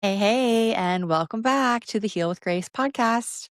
Hey, and welcome back to the Heal with Grace podcast.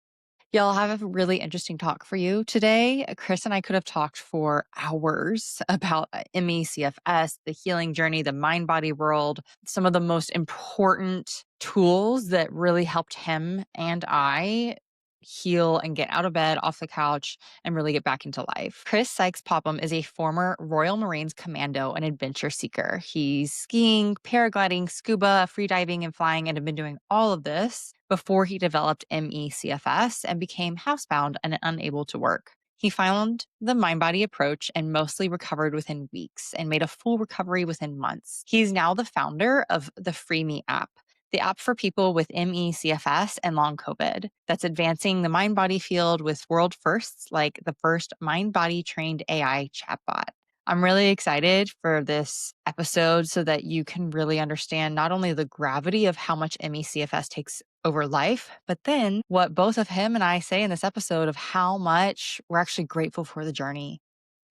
Y'all have a really interesting talk for you today. Chris and I could have talked for hours about ME, CFS, the healing journey, the mind body world, some of the most important tools that really helped him and I heal and get out of bed, off the couch, and really get back into life. Chris Sykes-Popham is a former Royal Marines commando and adventure seeker. He's skiing, paragliding, scuba, freediving, and flying, and had been doing all of this before he developed ME/CFS and became housebound and unable to work. He found the mind body approach and mostly recovered within weeks and made a full recovery within months. He's now the founder of the FreeMe app, the app for people with ME/CFS and long COVID that's advancing the mind body field with world firsts like the first mind body trained AI chatbot. I'm really excited for this episode so that you can really understand not only the gravity of how much ME/CFS takes over life, but then what both of him and I say in this episode of how much we're actually grateful for the journey.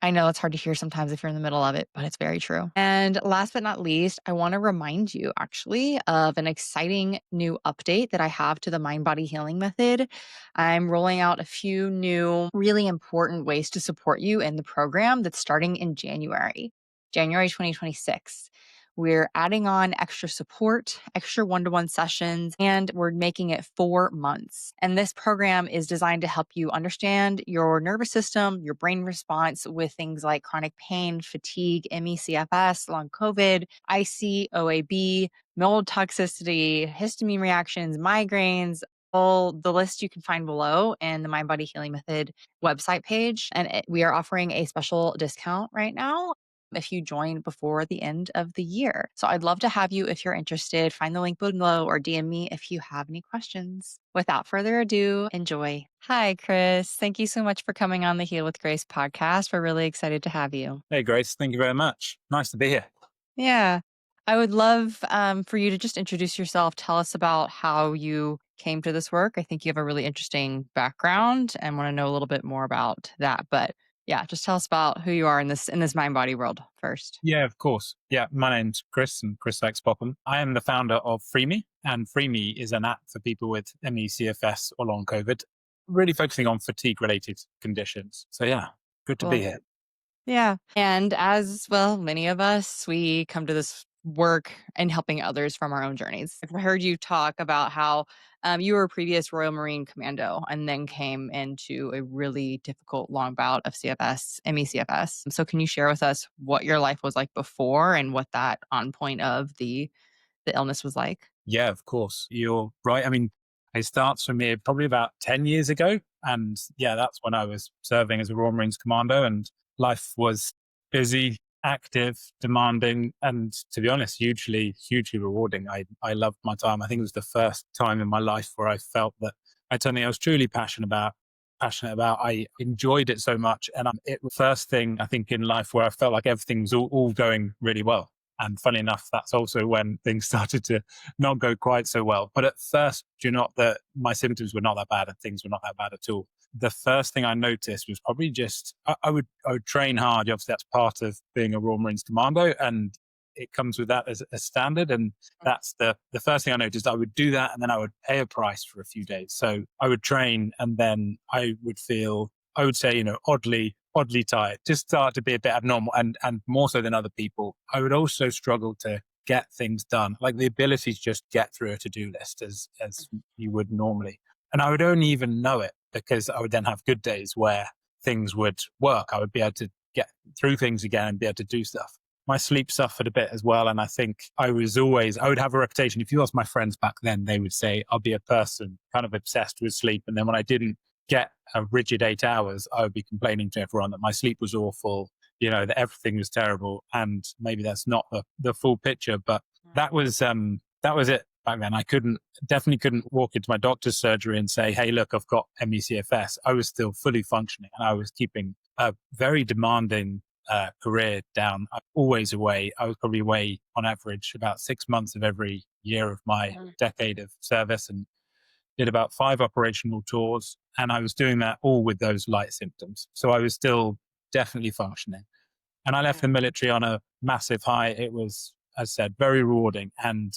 I know it's hard to hear sometimes if you're in the middle of it, but it's very true. And last but not least, I want to remind you actually of an exciting new update that I have to the mind body healing method. I'm rolling out a few new, really important ways to support you in the program that's starting in January 2026. We're adding on extra support, extra one-to-one sessions, and we're making it 4 months. And this program is designed to help you understand your nervous system, your brain response with things like chronic pain, fatigue, ME/CFS, long COVID, IC, OAB, mold toxicity, histamine reactions, migraines, all the list you can find below in the Mind Body Healing Method website page. And we are offering a special discount right now if you join before the end of the year. So I'd love to have you if you're interested. Find the link below or DM me if you have any questions. Without further ado, enjoy. Hi, Chris. Thank you so much for coming on the Heal with Grace podcast. We're really excited to have you. Hey, Grace. Thank you very much. Nice to be here. Yeah. I would love for you to just introduce yourself. Tell us about how you came to this work. I think you have a really interesting background and want to know a little bit more about that. But yeah, just tell us about who you are in this mind body world first. Yeah, of course. Yeah, my name's Chris and Chris Sykes-Popham. I am the founder of FreeMe, and FreeMe is an app for people with ME, CFS, or long COVID, really focusing on fatigue-related conditions. So yeah, good to be Love here. it. Yeah. And as well, many of us, we come to this work and helping others from our own journeys. I've heard you talk about how you were a previous Royal Marine Commando and then came into a really difficult long bout of CFS, ME/CFS. So can you share with us what your life was like before and what that on point of the illness was like? Yeah, of course. You're right. I mean, it starts for me probably about 10 years ago. And yeah, that's when I was serving as a Royal Marines Commando, and life was busy, active, demanding, and to be honest, hugely rewarding. I loved my time. I think it was the first time in my life where I felt that I had something I was truly passionate about. I enjoyed it so much. And it was the first thing I think in life where I felt like everything was all going really well. And funny enough, that's also when things started to not go quite so well. But at first, that my symptoms were not that bad and things were not that bad at all. The first thing I noticed was probably just I would train hard. Obviously, that's part of being a Royal Marines Commando, and it comes with that as a standard. And that's the first thing I noticed. I would do that, and then I would pay a price for a few days. So I would train, and then I would feel, I would say, oddly tired, just start to be a bit abnormal, and more so than other people. I would also struggle to get things done, like the ability to just get through a to-do list as you would normally. And I would only even know it because I would then have good days where things would work. I would be able to get through things again and be able to do stuff. My sleep suffered a bit as well. And I think I would have a reputation. If you ask my friends back then, they would say I'll be a person kind of obsessed with sleep. And then when I didn't get a rigid 8 hours, I would be complaining to everyone that my sleep was awful, that everything was terrible. And maybe that's not the full picture, but that was it back then. I definitely couldn't walk into my doctor's surgery and say, hey, look, I've got ME/CFS. I was still fully functioning, and I was keeping a very demanding career down. I'm always away. I was probably away on average about 6 months of every year of my decade of service, and did about 5 operational tours, and I was doing that all with those light symptoms. So I was still definitely functioning. And I left the military on a massive high. It was, as I said, very rewarding. And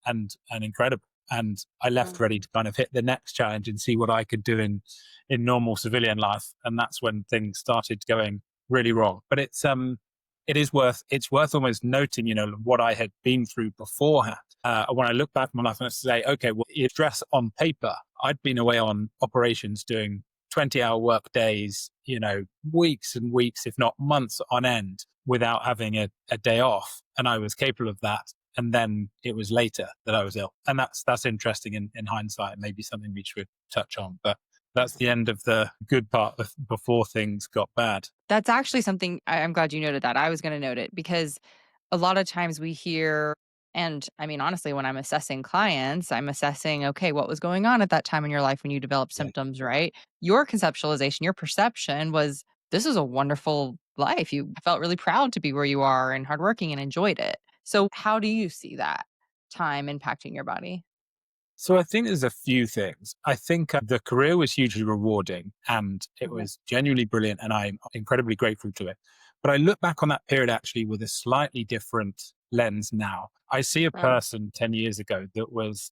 and incredible. And I left Mm. ready to kind of hit the next challenge and see what I could do in normal civilian life. And that's when things started going really wrong. But it's worth almost noting, what I had been through beforehand. When I look back on my life and I say, okay, well, it's stress on paper. I'd been away on operations doing 20-hour work days, weeks and weeks, if not months on end without having a day off. And I was capable of that. And then it was later that I was ill. And that's interesting in hindsight, maybe something we should touch on. But that's the end of the good part before things got bad. That's actually something I'm glad you noted that. I was going to note it because a lot of times we hear, and I mean, honestly, when I'm assessing clients, I'm assessing, okay, what was going on at that time in your life when you developed Yeah. symptoms, right? Your conceptualization, your perception was this is a wonderful life. You felt really proud to be where you are and hardworking and enjoyed it. So, how do you see that time impacting your body? So I think there's a few things. I think the career was hugely rewarding and it Mhm. was genuinely brilliant and I'm incredibly grateful to it. But I look back on that period actually with a slightly different lens now. I see a Mm. person 10 years ago that was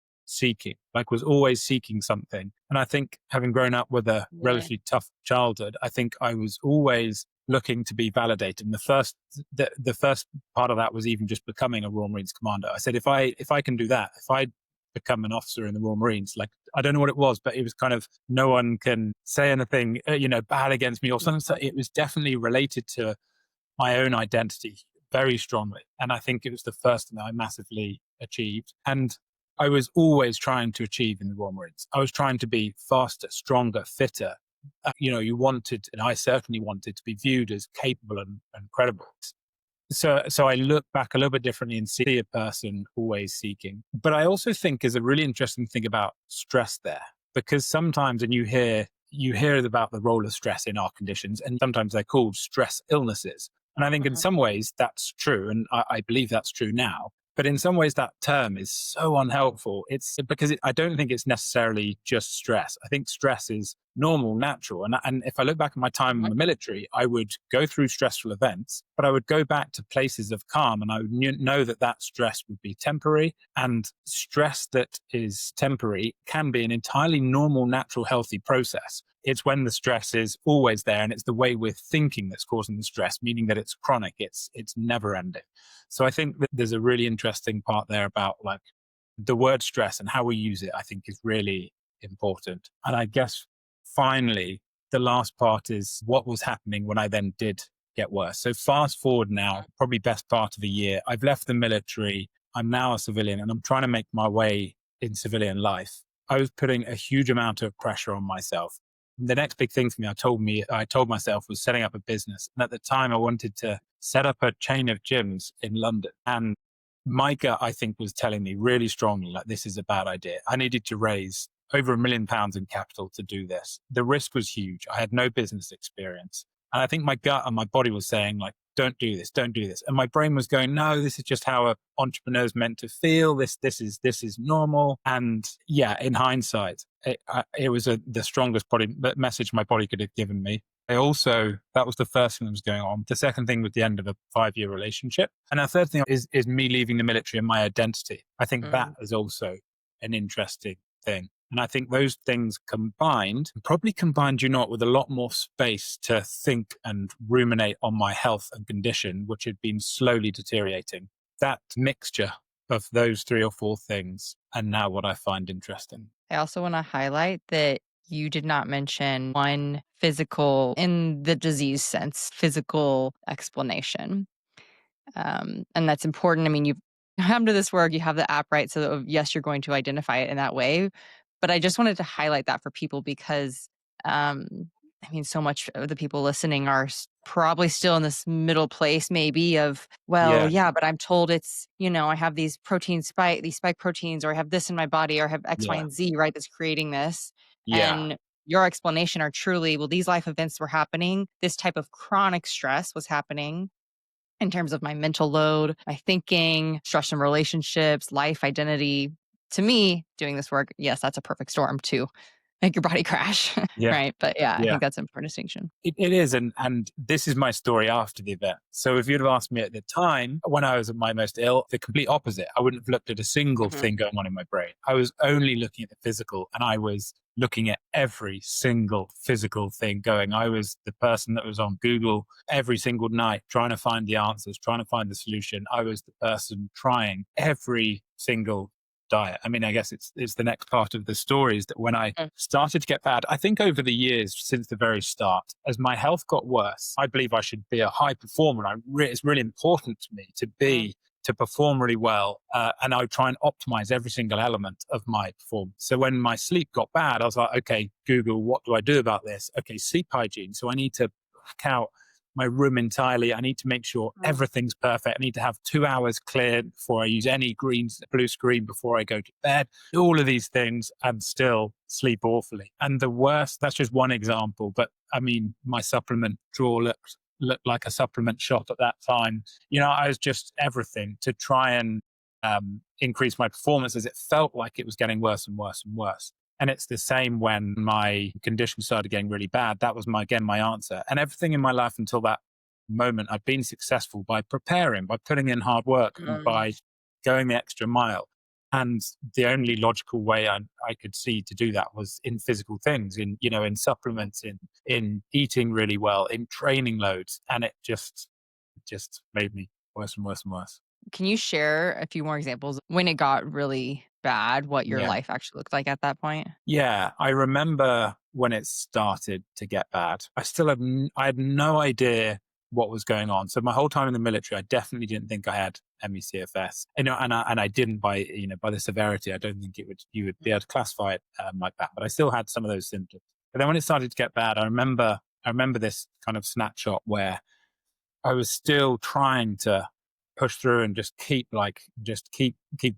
was always seeking something. And I think having grown up with a Yeah. relatively tough childhood, I think I was always looking to be validated. And the first part of that was even just becoming a Royal Marines commando. I said, if I can do that, if I become an officer in the Royal Marines. Like, I don't know what it was, but it was kind of no one can say anything, bad against me or something. So it was definitely related to my own identity very strongly. And I think it was the first thing that I massively achieved. And I was always trying to achieve in the Royal Marines. I was trying to be faster, stronger, fitter. You wanted, and I certainly wanted to be viewed as capable and credible. So I look back a little bit differently and see a person always seeking. But I also think is a really interesting thing about stress there, because sometimes, and you hear about the role of stress in our conditions, and sometimes they're called stress illnesses. And I think in Mhm. some ways that's true, and I believe that's true now. But in some ways, that term is so unhelpful. It's because I don't think it's necessarily just stress. I think stress is normal, natural. And if I look back at my time in Mhm. the military, I would go through stressful events, but I would go back to places of calm and I would know that that stress would be temporary. And stress that is temporary can be an entirely normal, natural, healthy process. It's when the stress is always there and it's the way we're thinking that's causing the stress, meaning that it's chronic, it's never ending. So I think that there's a really interesting part there about like the word stress and how we use it, I think is really important. And I guess finally, the last part is what was happening when I then did get worse. So fast forward now, probably best part of a year. I've left the military. I'm now a civilian and I'm trying to make my way in civilian life. I was putting a huge amount of pressure on myself. The next big thing for I told myself was setting up a business. And at the time I wanted to set up a chain of gyms in London. And my gut, I think, was telling me really strongly, like, this is a bad idea. I needed to raise over £1 million in capital to do this. The risk was huge. I had no business experience. And I think my gut and my body was saying, like, don't do this, don't do this. And my brain was going, no, this is just how an entrepreneur's meant to feel. This is normal. And yeah, in hindsight, it was the strongest message my body could have given me. That was the first thing that was going on. The second thing was the end of a 5-year relationship. And the third thing is me leaving the military and my identity. I think that Mm. is also an interesting thing. And I think those things combined, probably combined, with a lot more space to think and ruminate on my health and condition, which had been slowly deteriorating. That mixture of those three or four things, and now what I find interesting. I also want to highlight that you did not mention one physical, in the disease sense, physical explanation. And that's important. I mean, you've come to this work, you have the app, right? So, yes, you're going to identify it in that way. But I just wanted to highlight that for people because, um, I mean, so much of the people listening are probably still in this middle place, maybe of, well, Yeah, yeah, but I'm told it's, I have these spike proteins, or I have this in my body, or I have X, Y, yeah, and Z, right? That's creating this. yeah, And your explanation are truly, well, these life events were happening. This type of chronic stress was happening in terms of my mental load, my thinking, stress in relationships, life, identity. To me, doing this work, yes, that's a perfect storm too. make your body crash, Yeah. right? But yeah, I Yeah. think that's an important distinction. It is, and this is my story after the event. So if you'd have asked me at the time when I was at my most ill, the complete opposite. I wouldn't have looked at a single Mhm. thing going on in my brain. I was only looking at the physical, and I was looking at every single physical thing going. I was the person that was on Google every single night trying to find the answers, trying to find the solution. I was the person trying every single diet. I mean, I guess it's the next part of the story is that when I Mm. started to get bad, I think over the years since the very start, as my health got worse, I believe I should be a high performer. It's really important to me Mm. to perform really well, and I would try and optimize every single element of my performance. So when my sleep got bad, I was like, okay, Google, what do I do about this? Okay, sleep hygiene. So I need to black out my room entirely. I need to make sure Mm. everything's perfect. I need to have 2 hours cleared before I use any blue screen before I go to bed. All of these things and still sleep awfully. And the worst, that's just one example. But I mean, my supplement drawer looked like a supplement shop at that time. I was just everything to try and increase my performance as it felt like it was getting worse and worse and worse. And it's the same when my condition started getting really bad. That was my answer. And everything in my life until that moment, I've been successful by preparing, by putting in hard work, and Mm. by going the extra mile. And the only logical way I could see to do that was in physical things, in supplements, in eating really well, in training loads. And it just made me worse and worse and worse. Can you share a few more examples when it got really bad, what your Yeah. life actually looked like at that point? Yeah, I remember when it started to get bad. I had no idea what was going on. So my whole time in the military, I definitely didn't think I had ME/CFS. And I didn't by the severity. I don't think you would be able to classify it like that. But I still had some of those symptoms. But then when it started to get bad, I remember this kind of snapshot where I was still trying to push through and just keep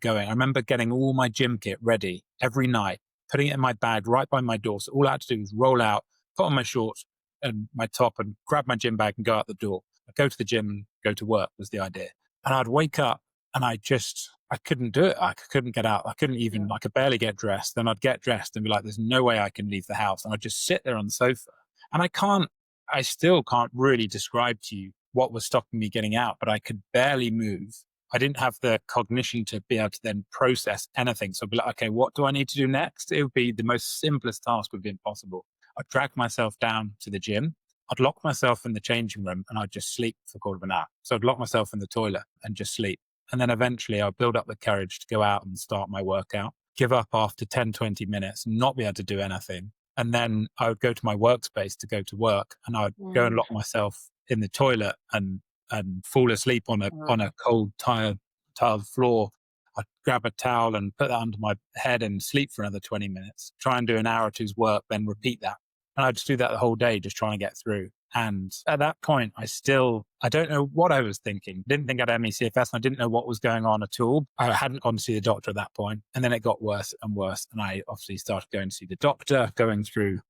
going. I remember getting all my gym kit ready every night, putting it in my bag right by my door. So all I had to do was roll out, put on my shorts and my top and grab my gym bag and go out the door. I'd go to the gym and go to work was the idea. And I'd wake up and I couldn't do it. I couldn't get out. I could barely get dressed. Then I'd get dressed and be like, there's no way I can leave the house. And I'd just sit there on the sofa. And I still can't really describe to you what was stopping me getting out, but I could barely move. I didn't have the cognition to be able to then process anything. So I'd be like, okay, what do I need to do next? It would be the most simplest task would be impossible. I'd drag myself down to the gym. I'd lock myself in the changing room and I'd just sleep for a quarter of an hour. So I'd lock myself in the toilet and just sleep. And then eventually I'd build up the courage to go out and start my workout, give up after 10, 20 minutes, not be able to do anything. And then I would go to my workspace to go to work and I would go and Mm. lock myself in the toilet and fall asleep on a Mm. on a cold tiled floor. I'd grab a towel and put that under my head and sleep for another 20 minutes, try and do an hour or two's work, then repeat that. And I'd just do that the whole day, just trying to get through. And at that point, I don't know what I was thinking. Didn't think I'd had ME/CFS and I didn't know what was going on at all. I hadn't gone to see the doctor at that point. And then it got worse and worse. And I obviously started going to see the doctor, going through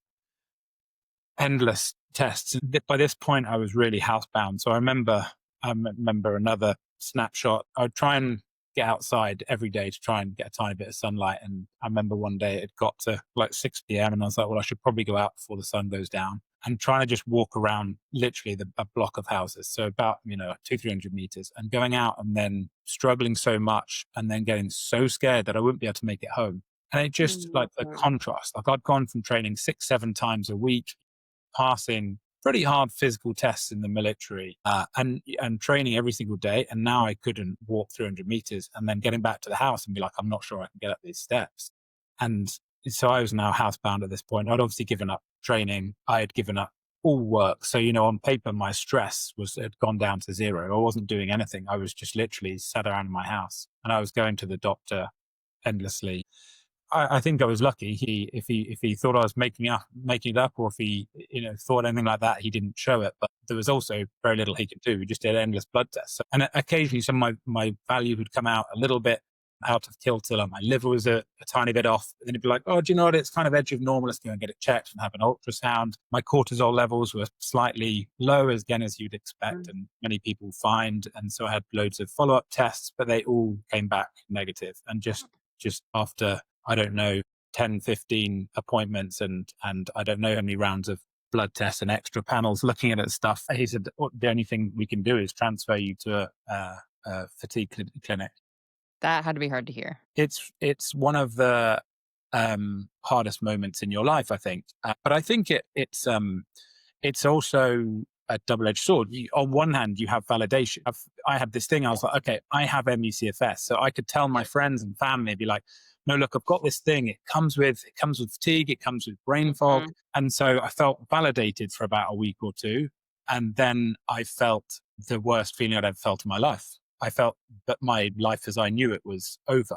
endless tests. And by this point, I was really housebound. So I remember another snapshot. I would try and get outside every day to try and get a tiny bit of sunlight. And I remember one day it got to like 6 p.m. and I was like, well, I should probably go out before the sun goes down and trying to just walk around literally a block of houses. So about, 300 meters and going out and then struggling so much and then getting so scared that I wouldn't be able to make it home. And it just like the Mhm. contrast, like I'd gone from training 6, 7 times a week, passing pretty hard physical tests in the military, and training every single day. And now I couldn't walk 300 meters and then getting back to the house and be like, I'm not sure I can get up these steps. And so I was now housebound at this point. I'd obviously given up training. I had given up all work. So, on paper, my stress had gone down to zero. I wasn't doing anything. I was just literally sat around in my house and I was going to the doctor endlessly. I think I was lucky. If he thought I was making it up, or if he thought anything like that, he didn't show it. But there was also very little he could do. We just did endless blood tests, and occasionally some of my value would come out a little bit out of kilter. Like my liver was a tiny bit off, and then he'd be like, "Oh, do you know what? It's kind of edge of normal. Let's go and get it checked and have an ultrasound." My cortisol levels were slightly low, as you'd expect, Mm. and many people find. And so I had loads of follow up tests, but they all came back negative. And just after, I don't know, 10, 15 appointments and I don't know how many rounds of blood tests and extra panels looking at stuff. He said, the only thing we can do is transfer you to a fatigue clinic. That had to be hard to hear. It's one of the hardest moments in your life, I think. But I think it's also a double-edged sword. On one hand, you have validation. I had this thing. I was like, okay, I have ME/CFS, so I could tell my friends and family, be like, no, look, I've got this thing. It comes with fatigue. It comes with brain fog, Mhm. and so I felt validated for about a week or two, and then I felt the worst feeling I'd ever felt in my life. I felt that my life as I knew it was over.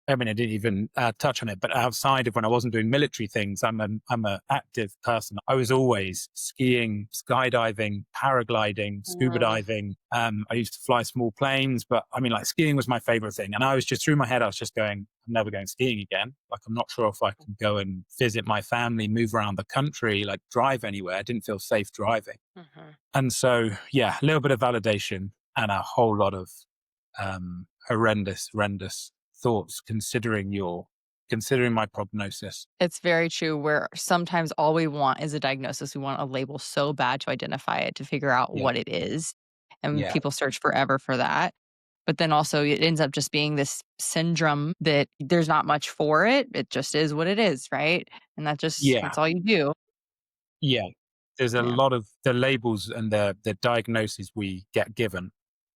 I mean, I didn't even touch on it, but outside of when I wasn't doing military things, I'm an active person. I was always skiing, skydiving, paragliding, scuba Mm. diving. I used to fly small planes, but I mean, like skiing was my favorite thing. And I was just through my head, I was just going, I'm never going skiing again. Like, I'm not sure if I can go and visit my family, move around the country, like drive anywhere. I didn't feel safe driving. Mhm. And so, yeah, a little bit of validation and a whole lot of horrendous thoughts considering my prognosis. It's very true where sometimes all we want is a diagnosis. We want a label so bad to identify it, to figure out Yeah, what it is. And yeah, people search forever for that. But then also it ends up just being this syndrome that there's not much for it. It just is what it is, right? And yeah, that's all you do. yeah. There's a Yeah. lot of the labels and the diagnoses we get given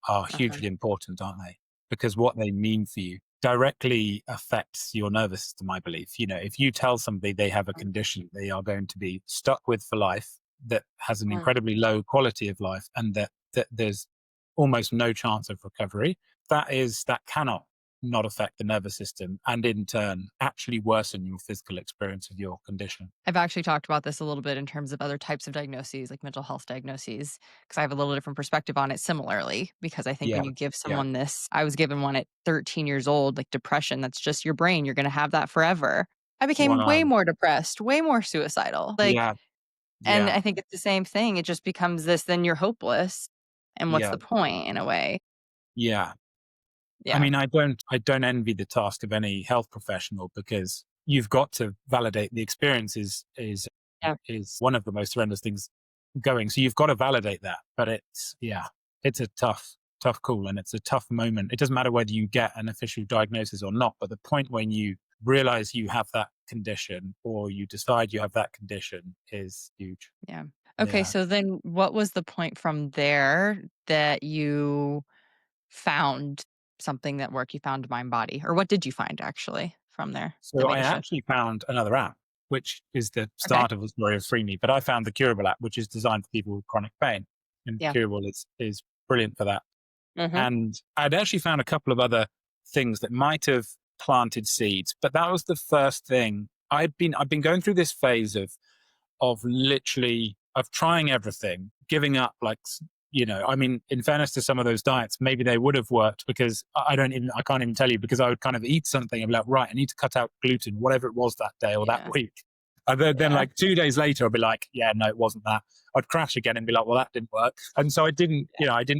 are Uh-huh. hugely important, aren't they? Because what they mean for you directly affects your nervous system, I believe. If you tell somebody they have a condition they are going to be stuck with for life, that has an Mm. incredibly low quality of life, and that there's almost no chance of recovery, that cannot not affect the nervous system and in turn actually worsen your physical experience of your condition. I've actually talked about this a little bit in terms of other types of diagnoses, like mental health diagnoses, because I have a little different perspective on it similarly. Because I think Yeah, when you give yeah. someone this, I was given one at 13 years old, like depression, that's just your brain. You're going to have that forever. I became way Wow. more depressed, way more suicidal. Yeah, And yeah, I think it's the same thing. It just becomes this, then you're hopeless. And what's yeah, the point in a way? yeah. I Yeah. mean, I don't envy the task of any health professional because you've got to validate the experience Yeah. is one of the most horrendous things going. So you've got to validate that. But it's a tough call and it's a tough moment. It doesn't matter whether you get an official diagnosis or not, but the point when you realize you have that condition or you decide you have that condition is huge. Yeah. Okay. Yeah. So then what was the point from there that you found something that worked? You found Mind Body, or what did you find actually from there that So made I a shift? actually found another app, which is the Okay. start of the story of FreeMe, but I found the Curable app, which is designed for people with chronic pain. And Yeah. Curable is brilliant for that. Mhm. And I'd actually found a couple of other things that might have planted seeds, but that was the first thing. I've been going through this phase of trying everything, giving up I mean, in fairness to some of those diets, maybe they would have worked because I can't even tell you because I would kind of eat something and be like, right, I need to cut out gluten, whatever it was that day or that Yeah. week. And then Yeah. like 2 days later, I'd be like, yeah, no, it wasn't that. I'd crash again and be like, well, that didn't work. And so I didn't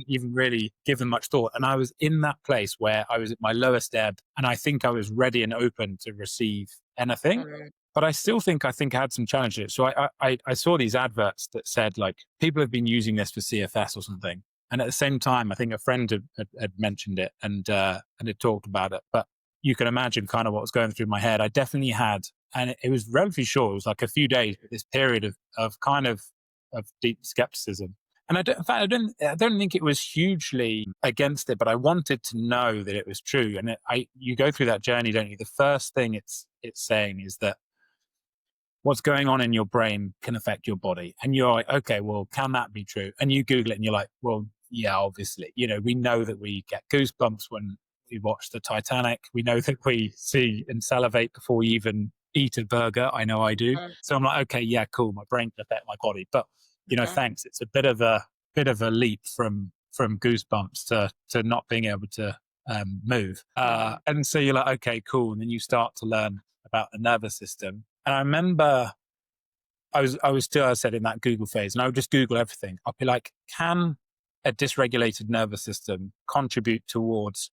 even really give them much thought. And I was in that place where I was at my lowest ebb and I think I was ready and open to receive anything. Mhm. But I think I had some challenges. So I saw these adverts that said like people have been using this for CFS or something. And at the same time, I think a friend had mentioned it and had talked about it. But you can imagine kind of what was going through my head. I definitely had, and it was relatively short. It was like a few days, but this period of kind of deep skepticism. And in fact, I don't think it was hugely against it, but I wanted to know that it was true. And you go through that journey, don't you? The first thing it's saying is that what's going on in your brain can affect your body. And you're like, okay, well, can that be true? And you Google it and you're like, well, yeah, obviously. We know that we get goosebumps when we watch the Titanic. We know that we see and salivate before we even eat a burger. I know I do. Mhm. So I'm like, okay, yeah, cool. My brain can affect my body. But, Mhm. thanks. It's a bit of a leap from goosebumps to not being able to move. Mhm. And so you're like, okay, cool. And then you start to learn about the nervous system. And I remember I was still, as I said, in that Google phase, and I would just Google everything. I'd be like, can a dysregulated nervous system contribute towards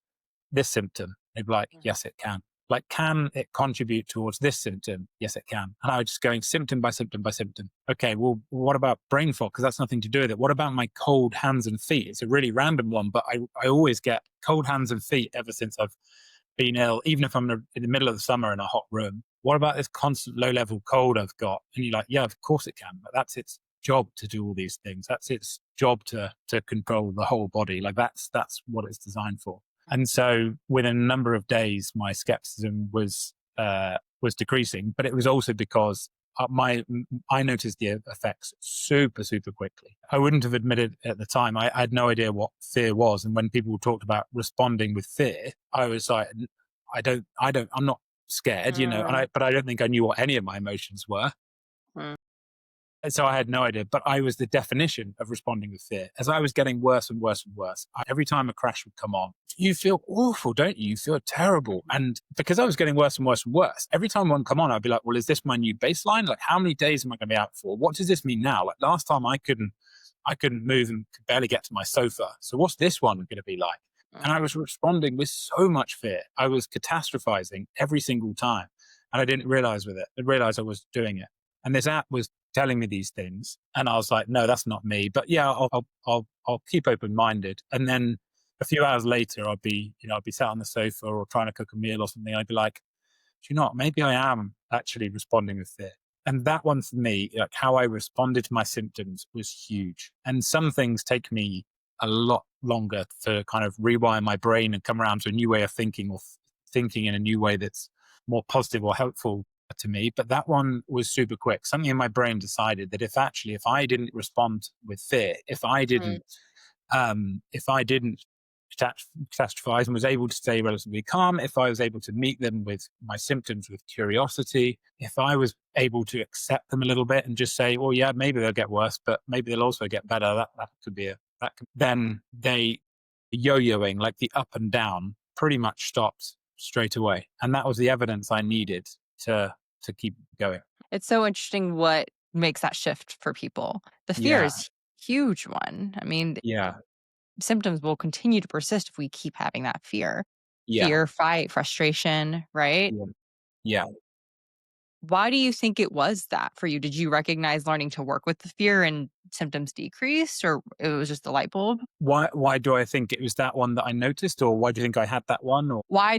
this symptom? They'd be like, Mhm. yes, it can. Like, can it contribute towards this symptom? Yes, it can. And I was just going symptom by symptom by symptom. Okay, well, what about brain fog? Because that's nothing to do with it. What about my cold hands and feet? It's a really random one, but I always get cold hands and feet ever since I've been ill, even if I'm in the middle of the summer in a hot room. What about this constant low level cold I've got? And you're like, yeah, of course it can, but that's its job to do all these things. That's its job to control the whole body. Like that's what it's designed for. And so within a number of days, my skepticism was decreasing, but it was also because I noticed the effects super quickly. I wouldn't have admitted at the time. I had no idea what fear was, and when people talked about responding with fear, I was like, I'm not scared, but I don't think I knew what any of my emotions were. Mm. And so I had no idea, but I was the definition of responding with fear. As I was getting worse and worse and worse, every time a crash would come on, you feel awful, don't you? You feel terrible. And because I was getting worse and worse and worse, every time one come on, I'd be like, well, is this my new baseline? Like, how many days am I going to be out for? What does this mean now? Like last time I couldn't move and could barely get to my sofa. So what's this one going to be like? And I was responding with so much fear. I was catastrophizing every single time. And I didn't realize with it. I realized I was doing it. And this app was telling me these things. And I was like, no, that's not me. But yeah, I'll keep open-minded. And then a few hours later, I'd be sat on the sofa or trying to cook a meal or something. I'd be like, do you know what? Maybe I am actually responding with fear. And that one for me, like how I responded to my symptoms was huge. And some things take me a lot longer to kind of rewire my brain and come around to a new way of thinking or thinking in a new way that's more positive or helpful to me. But that one was super quick. Something in my brain decided that if I didn't respond with fear, if I didn't catastrophize and was able to stay relatively calm, if I was able to meet them with my symptoms with curiosity, if I was able to accept them a little bit and just say, well, yeah, maybe they'll get worse, but maybe they'll also get better. That could be then they yo-yoing, like the up and down, pretty much stopped straight away. And that was the evidence I needed to keep going. It's so interesting what makes that shift for people. The fear Yeah. is huge one. I mean, Yeah. symptoms will continue to persist if we keep having that fear. Yeah. Fear, fight, frustration, right? Yeah. Yeah. Why do you think it was that for you? Did you recognize learning to work with the fear and symptoms decreased, or it was just a light bulb? Why do I think it was that one that I noticed, or why do you think I had that one? Or Why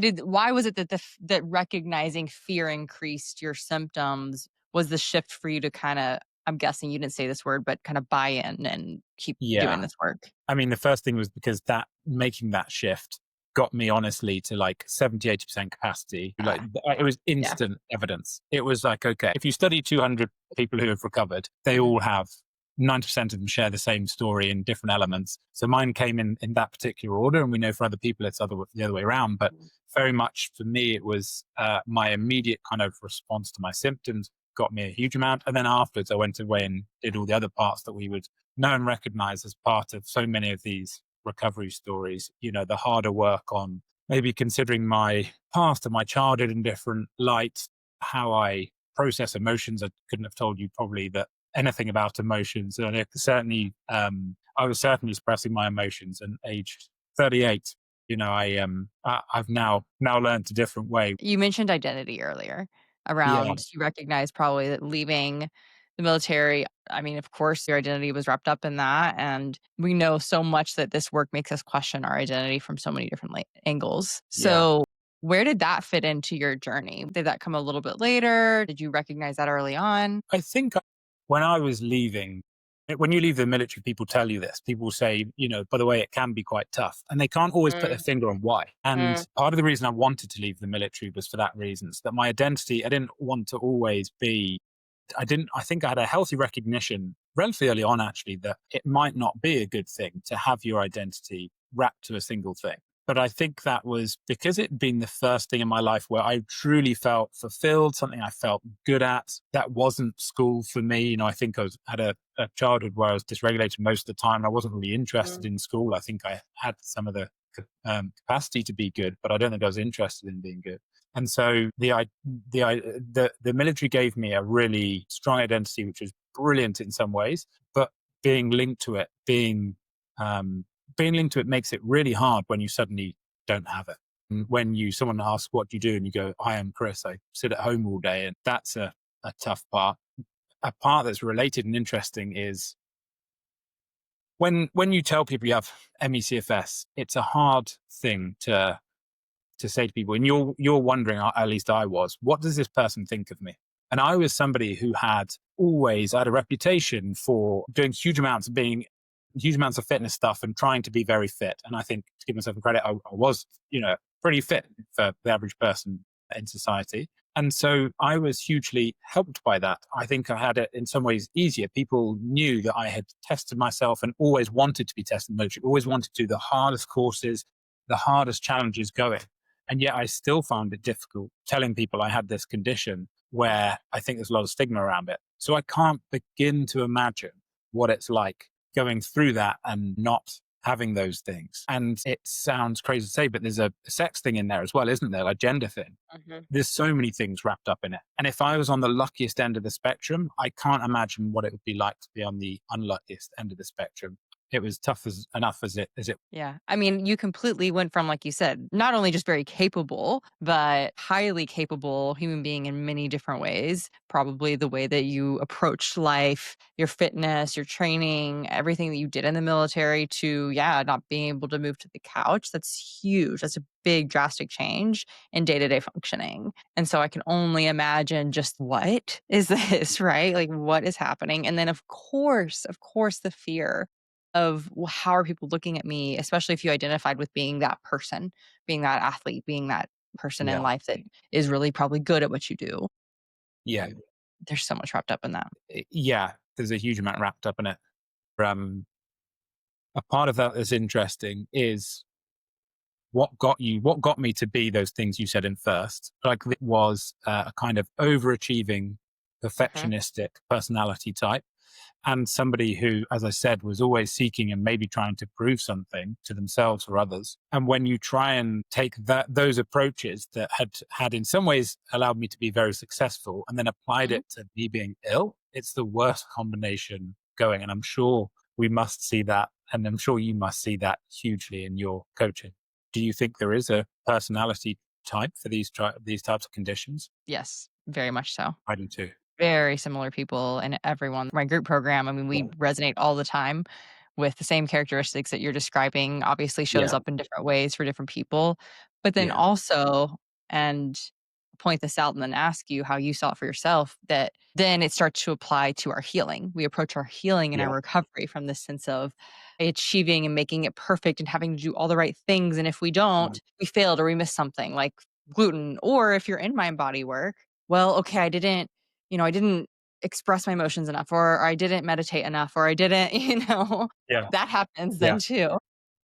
was it that that recognizing fear increased your symptoms was the shift for you to kind of, I'm guessing you didn't say this word, but kind of buy in and keep doing yeah. this work? I mean, the first thing was because that making that shift got me honestly to like 70-80% capacity. Like it was Yeah. instant evidence. It was like, okay, if you study 200 people who have recovered, they Mhm. all have 90% of them share the same story in different elements. So mine came in that particular order, and we know for other people it's the other way around. But very much for me, it was my immediate kind of response to my symptoms got me a huge amount. And then afterwards, I went away and did all the other parts that we would know and recognize as part of so many of these recovery stories. The harder work on maybe considering my past and my childhood in different light, how I process emotions. I couldn't have told you probably that anything about emotions. And I was certainly expressing my emotions. And aged 38, I've now learned a different way. You mentioned identity earlier Yeah, around you recognize probably that leaving the military, I mean, of course, your identity was wrapped up in that. And we know so much that this work makes us question our identity from so many different angles. yeah. So, where did that fit into your journey? Did that come a little bit later? Did you recognize that early on? I think when I was leaving, when you leave the military, people tell you this. People say, by the way, it can be quite tough. And they can't always put their Mm, finger on why. And mm, part of the reason I wanted to leave the military was for that reason. So that my identity, I didn't want to always be, I think I had a healthy recognition relatively early on, actually, that it might not be a good thing to have your identity wrapped to a single thing. But I think that was because it'd been the first thing in my life where I truly felt fulfilled, something I felt good at. That wasn't school for me. I think had a childhood where I was dysregulated most of the time. I wasn't really interested mm. in school. I think I had some of the capacity to be good, but I don't think I was interested in being good. And so the military gave me a really strong identity, which was brilliant in some ways, but being linked to it, being linked to it makes it really hard when you suddenly don't have it. And when someone asks, what do you do? And you go, I am Chris. I sit at home all day. And that's a tough part. A part that's related and interesting is when you tell people you have MECFS, it's a hard thing to say to people, and you're wondering, at least I was, what does this person think of me? And I was somebody who had always had a reputation for doing huge amounts of fitness stuff and trying to be very fit. And I think, to give myself credit, I was, pretty fit for the average person in society. And so I was hugely helped by that. I think I had it in some ways easier. People knew that I had tested myself and always wanted to be tested military, always wanted to do the hardest courses, the hardest challenges going. And yet I still found it difficult telling people I had this condition where I think there's a lot of stigma around it. So I can't begin to imagine what it's like going through that and not having those things. And it sounds crazy to say, but there's a sex thing in there as well, isn't there? Like gender thing. There's so many things wrapped up in it. And if I was on the luckiest end of the spectrum, I can't imagine what it would be like to be on the unluckiest end of the spectrum. It was tough enough as it. Yeah. I mean, you completely went from, like you said, not only just very capable, but highly capable human being in many different ways. Probably the way that you approached life, your fitness, your training, everything that you did in the military to, yeah, not being able to move to the couch. That's huge. That's a big, drastic change in day to day functioning. And so I can only imagine just what is this, right? Like, what is happening? And then, of course, the fear of how are people looking at me, especially if you identified with being that person, being that athlete, being that person in Yeah. life that is really probably good at what you do. Yeah. There's so much wrapped up in that. Yeah. There's a huge amount wrapped up in it. A part of that that's interesting is what got me to be those things you said in first. Like it was a kind of overachieving, Mhm. perfectionistic personality type. And somebody who, as I said, was always seeking and maybe trying to prove something to themselves or others. And when you try and take those approaches that had in some ways allowed me to be very successful and then applied Mhm. it to me being ill, it's the worst combination going. And I'm sure we must see that. And I'm sure you must see that hugely in your coaching. Do you think there is a personality type for these types of conditions? Yes, very much so. I do too. Very similar people and everyone. My group program, I mean, we resonate all the time with the same characteristics that you're describing, obviously shows Yeah. up in different ways for different people. But then Yeah. also, and point this out and then ask you how you saw it for yourself, that then it starts to apply to our healing. We approach our healing and our Yeah. recovery from this sense of achieving and making it perfect and having to do all the right things. And if we don't, we failed or we missed something like gluten. Or if you're in mind body work, well, okay, I didn't express my emotions enough, or I didn't meditate enough, or I didn't, Yeah. that happens then Yeah. too.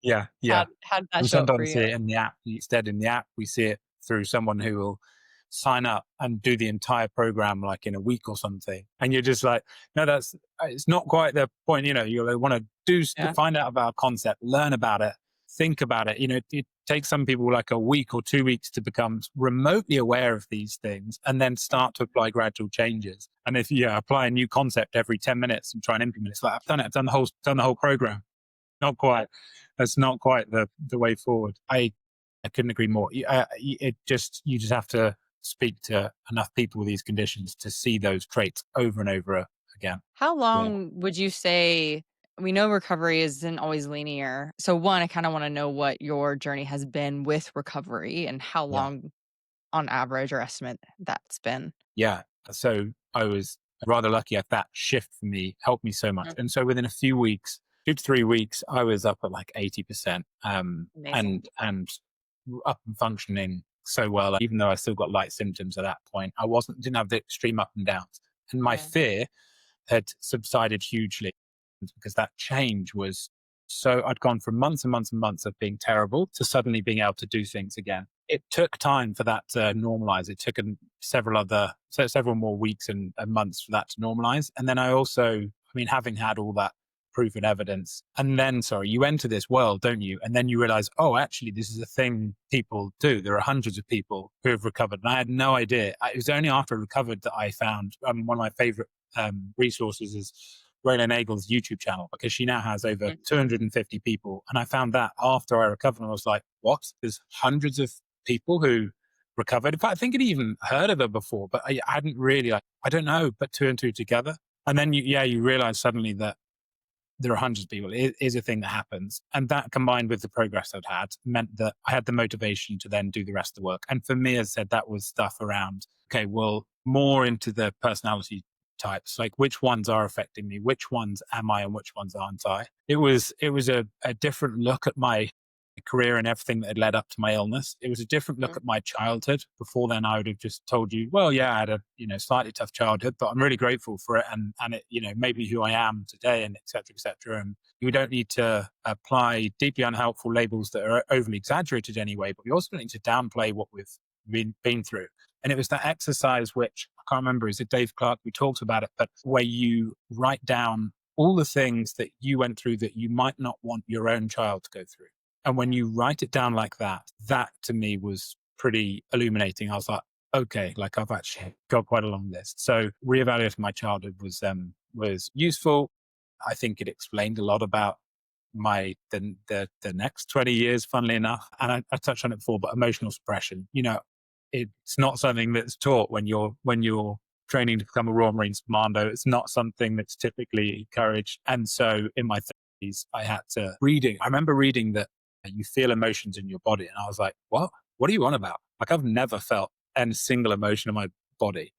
Yeah, How yeah. how did that We show up for sometimes you? see it in the app. Instead, in the app, we see it through someone who will sign up and do the entire program like in a week or something. And you're just like, no, it's not quite the point. You want to Yeah. find out about a concept, learn about it, think about it. It takes some people like a week or 2 weeks to become remotely aware of these things and then start to apply gradual changes. And if you apply a new concept every 10 minutes and try and implement it, it's like, I've done it, done the whole program. Not quite. That's not quite the way forward. I couldn't agree more. You just have to speak to enough people with these conditions to see those traits over and over again. How Yeah. long would you say we know recovery isn't always linear. So one, I kinda wanna know what your journey has been with recovery and how Yeah. long on average or estimate that's been. Yeah. So I was rather lucky at that shift for me, helped me so much. Mhm. And so within a few weeks, 2 to 3 weeks, I was up at like 80%, Amazing. and up and functioning so well. Even though I still got light symptoms at that point, didn't have the extreme up and downs. And my Yeah. fear had subsided hugely because that change was so I'd gone from months and months and months of being terrible to suddenly being able to do things again. It took time for that to normalize. It took several more weeks and months for that to normalize. And then having had all that proof and evidence, and then, sorry, you enter this world, don't you? And then you realize, oh, actually, this is a thing people do. There are hundreds of people who have recovered. And I had no idea. It was only after I recovered that I found one of my favorite resources is Raylan Nagel's YouTube channel, because she now has over Mhm. 250 people. And I found that after I recovered, and I was like, what? There's hundreds of people who recovered. In fact, I think I'd even heard of her before, but I hadn't really, like, I don't know, put two and two together. And then you realize suddenly that there are hundreds of people. It is a thing that happens. And that combined with the progress I'd had meant that I had the motivation to then do the rest of the work. And for me, as I said, that was stuff around, okay, well, more into the personality types, like which ones are affecting me, which ones am I and which ones aren't I. It was a different look at my career and everything that had led up to my illness. It was a different look Mhm. at my childhood. Before then, I would have just told you, well, yeah, I had a slightly tough childhood, but I'm really grateful for it, and it made me who I am today, and etc. etc. And we don't need to apply deeply unhelpful labels that are overly exaggerated anyway, but we also don't need to downplay what we've been through. And it was that exercise, which I can't remember, is it Dave Clark? We talked about it, but where you write down all the things that you went through that you might not want your own child to go through. And when you write it down like that, that to me was pretty illuminating. I was like, okay, like I've actually got quite a long list. So reevaluating my childhood was useful. I think it explained a lot about the next 20 years, funnily enough. And I touched on it before, but emotional suppression, it's not something that's taught when you're training to become a Royal Marines commando. It's not something that's typically encouraged. And so in my 30s, I remember reading that you feel emotions in your body. And I was like, what? What are you on about? Like, I've never felt any single emotion in my body.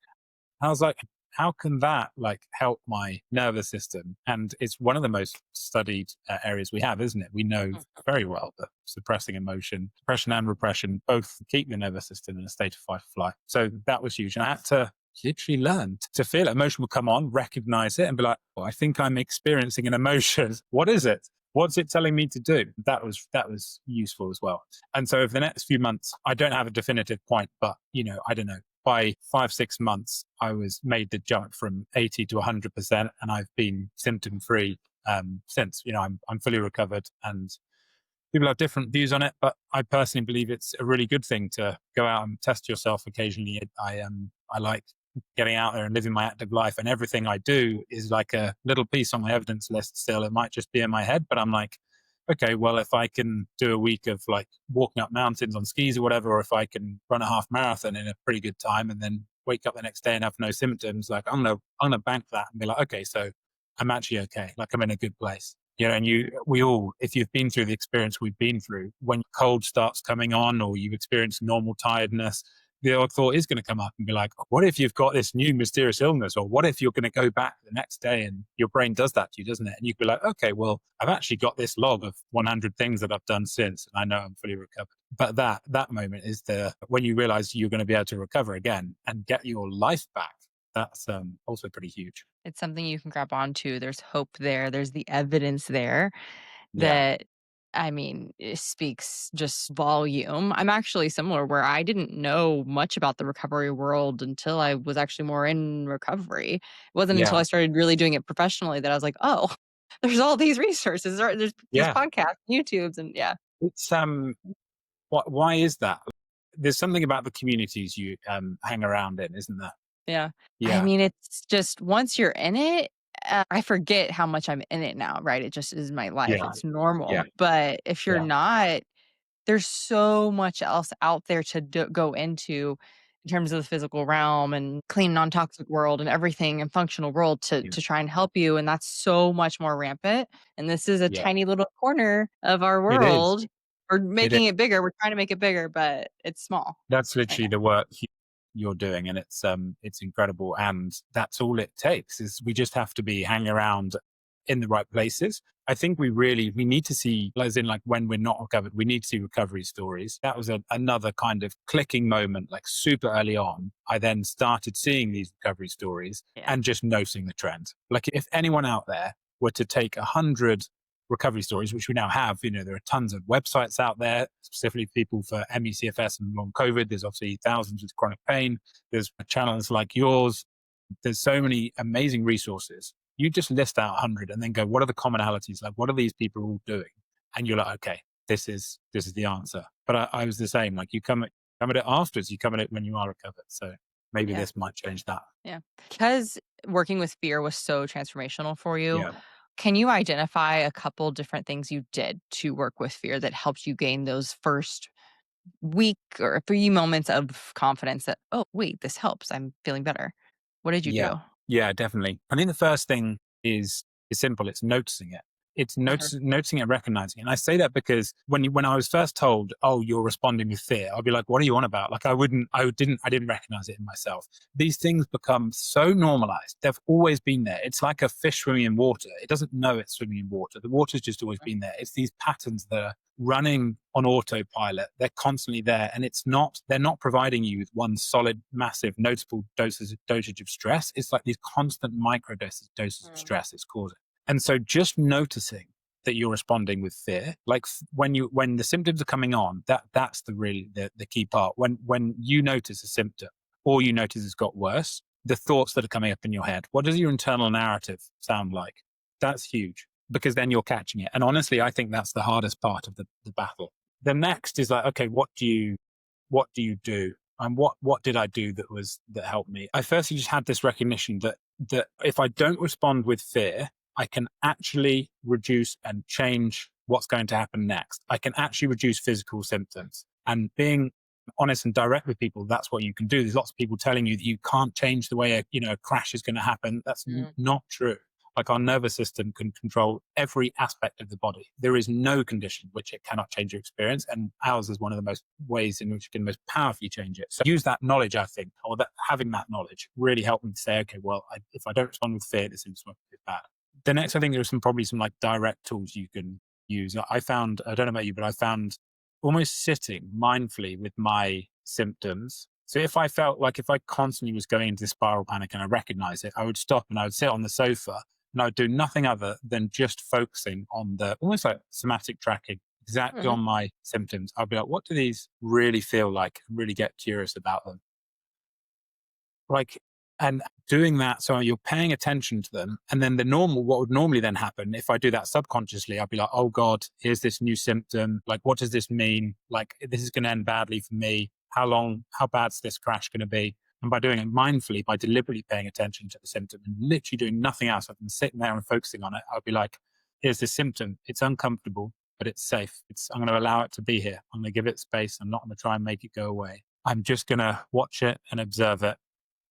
I was like, how can that like help my nervous system? And it's one of the most studied areas we have, isn't it? We know very well that suppressing emotion, suppression and repression both keep the nervous system in a state of fight or flight. So that was huge. And I had to literally learn to feel it. Emotion will come on, recognize it, and be like, oh, I think I'm experiencing an emotion. What is it? What's it telling me to do? That was useful as well. And so over the next few months, I don't have a definitive point, but I don't know. By 5-6 months, I was made the jump from 80 to 100%, and I've been symptom free since. I'm fully recovered, and people have different views on it, but I personally believe it's a really good thing to go out and test yourself occasionally. I like getting out there and living my active life, and everything I do is like a little piece on my evidence list still. It might just be in my head, but I'm like, okay, well, if I can do a week of like walking up mountains on skis or whatever, or if I can run a half marathon in a pretty good time and then wake up the next day and have no symptoms, like I'm gonna bank that and be like, okay, so I'm actually okay. Like I'm in a good place. And we all, if you've been through the experience we've been through, when cold starts coming on or you experience normal tiredness, the odd thought is going to come up and be like, what if you've got this new mysterious illness? Or what if you're going to go back the next day and your brain does that to you, doesn't it? And you can be like, okay, well, I've actually got this log of 100 things that I've done since, and I know I'm fully recovered. But that moment is when you realize you're going to be able to recover again and get your life back. That's also pretty huge. It's something you can grab onto. There's hope there. There's the evidence there Yeah. that, I mean, it speaks just volume. I'm actually similar where I didn't know much about the recovery world until I was actually more in recovery. It wasn't until Yeah. I started really doing it professionally that I was like, oh, there's all these resources. There's these Yeah. podcasts, YouTubes, and yeah, It's why is that? There's something about the communities you hang around in, isn't there? yeah. I Yeah. mean, it's just once you're in it, I forget how much I'm in it now, right? It just is my life. Yeah. It's Yeah. normal. But if you're Yeah. not, there's so much else out there to go into in terms of the physical realm and clean non-toxic world and everything and functional world to Yeah. try and help you, and that's so much more rampant, and this is a Yeah. tiny little corner of our It is. world. We're It is. making it bigger. We're trying to make it bigger, but it's small That's right literally now. the work you're doing, and it's incredible. And that's all it takes is we just have to be hanging around in the right places. I think we need to see, as in like when we're not recovered, we need to see recovery stories. That was another kind of clicking moment, like super early on. I then started seeing these recovery stories Yeah. and just noticing the trend. Like if anyone out there were to take 100 recovery stories, which we now have. There are tons of websites out there, specifically people for ME/CFS and long COVID. There's obviously thousands with chronic pain. There's channels like yours. There's so many amazing resources. You just list out 100 and then go, what are the commonalities? Like, what are these people all doing? And you're like, okay, this is the answer. But I was the same. Like, come at it afterwards. You come at it when you are recovered. So maybe Yeah. this might change that. Yeah. Because working with fear was so transformational for you, Yeah. can you identify a couple different things you did to work with fear that helped you gain those first week or a few moments of confidence that, oh, wait, this helps. I'm feeling better. What did you Yeah. do? Yeah, definitely. I think the first thing is simple. It's noticing it. It's Mhm. noticing it, recognizing it. And I say that because when I was first told, "Oh, you're responding with fear," I'll be like, "What are you on about?" Like I didn't recognize it in myself. These things become so normalized. They've always been there. It's like a fish swimming in water. It doesn't know it's swimming in water. The water's just always been there. It's these patterns that are running on autopilot. They're constantly there. And they're not providing you with one solid, massive, noticeable dosage of stress. It's like these constant micro doses of Mhm. stress it's causing. And so just noticing that you're responding with fear, like when the symptoms are coming on, that's the key part. When you notice a symptom or you notice it's got worse, the thoughts that are coming up in your head, what does your internal narrative sound like? That's huge because then you're catching it. And honestly, I think that's the hardest part of the battle. The next is like, okay, what do you do? And what did I do that helped me? I firstly just had this recognition that if I don't respond with fear, I can actually reduce and change what's going to happen next. I can actually reduce physical symptoms. And being honest and direct with people, that's what you can do. There's lots of people telling you that you can't change the way a crash is going to happen. That's Mhm. not true. Like our nervous system can control every aspect of the body. There is no condition which it cannot change your experience. And ours is one of the most ways in which it can most powerfully change it. So use that knowledge, I think, or that having that knowledge really helped me to say, okay, well, if I don't respond with fear, this is bad. The next, I think there are probably some like direct tools you can use. I found, I don't know about you, but I found almost sitting mindfully with my symptoms. So if I constantly was going into this spiral panic and I recognize it, I would stop and I would sit on the sofa and I would do nothing other than just focusing on the almost like somatic tracking exactly Mhm. on my symptoms. I'd be like, what do these really feel like? And really get curious about them. Like, and doing that, so you're paying attention to them. And then what would normally then happen if I do that subconsciously, I'd be like, oh God, here's this new symptom. Like, what does this mean? Like, this is going to end badly for me. How bad's this crash going to be? And by doing it mindfully, by deliberately paying attention to the symptom and literally doing nothing else, I've been sitting there and focusing on it. I'll be like, here's this symptom. It's uncomfortable, but it's safe. I'm going to allow it to be here. I'm going to give it space. I'm not going to try and make it go away. I'm just going to watch it and observe it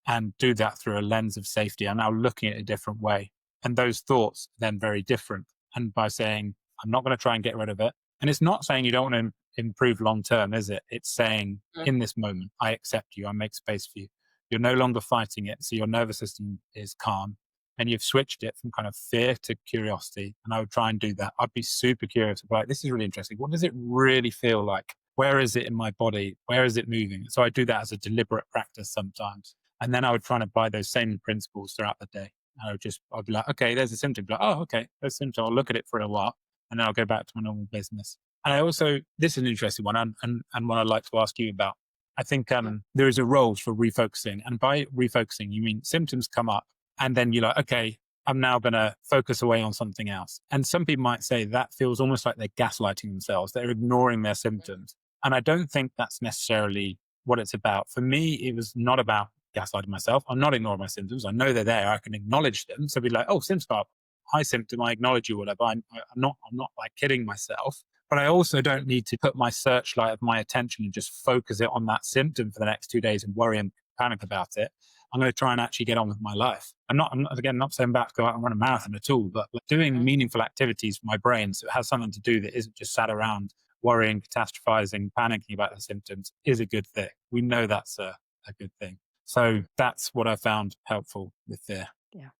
and do that through a lens of safety. I'm now looking at it a different way. And those thoughts are then very different. And by saying, I'm not going to try and get rid of it. And it's not saying you don't want to improve long term, is it? It's saying, Mhm. in this moment, I accept you. I make space for you. You're no longer fighting it. So your nervous system is calm. And you've switched it from kind of fear to curiosity. And I would try and do that. I'd be super curious. Like, this is really interesting. What does it really feel like? Where is it in my body? Where is it moving? So I do that as a deliberate practice sometimes. And then I would try and apply those same principles throughout the day. I'd be like, okay, there's a symptom. Be like, oh, okay, there's a symptom. I'll look at it for a while and then I'll go back to my normal business. And I also, this is an interesting one and one I'd like to ask you about. I think there is a role for refocusing. And by refocusing, you mean symptoms come up and then you're like, okay, I'm now going to focus away on something else. And some people might say that feels almost like they're gaslighting themselves. They're ignoring their symptoms. And I don't think that's necessarily what it's about. For me, it was not about gaslighting myself. I'm not ignoring my symptoms. I know they're there. I can acknowledge them. So be like, oh, symptom up. Hi, symptom. I acknowledge you, whatever. I'm not like kidding myself. But I also don't need to put my searchlight of my attention and just focus it on that symptom for the next 2 days and worry and panic about it. I'm going to try and actually get on with my life. Again, not saying back to go out and run a marathon at all, but like doing Mhm. meaningful activities for my brain so it has something to do that isn't just sat around worrying, catastrophizing, panicking about the symptoms is a good thing. We know that's a good thing. So that's what I found helpful with fear. Yeah.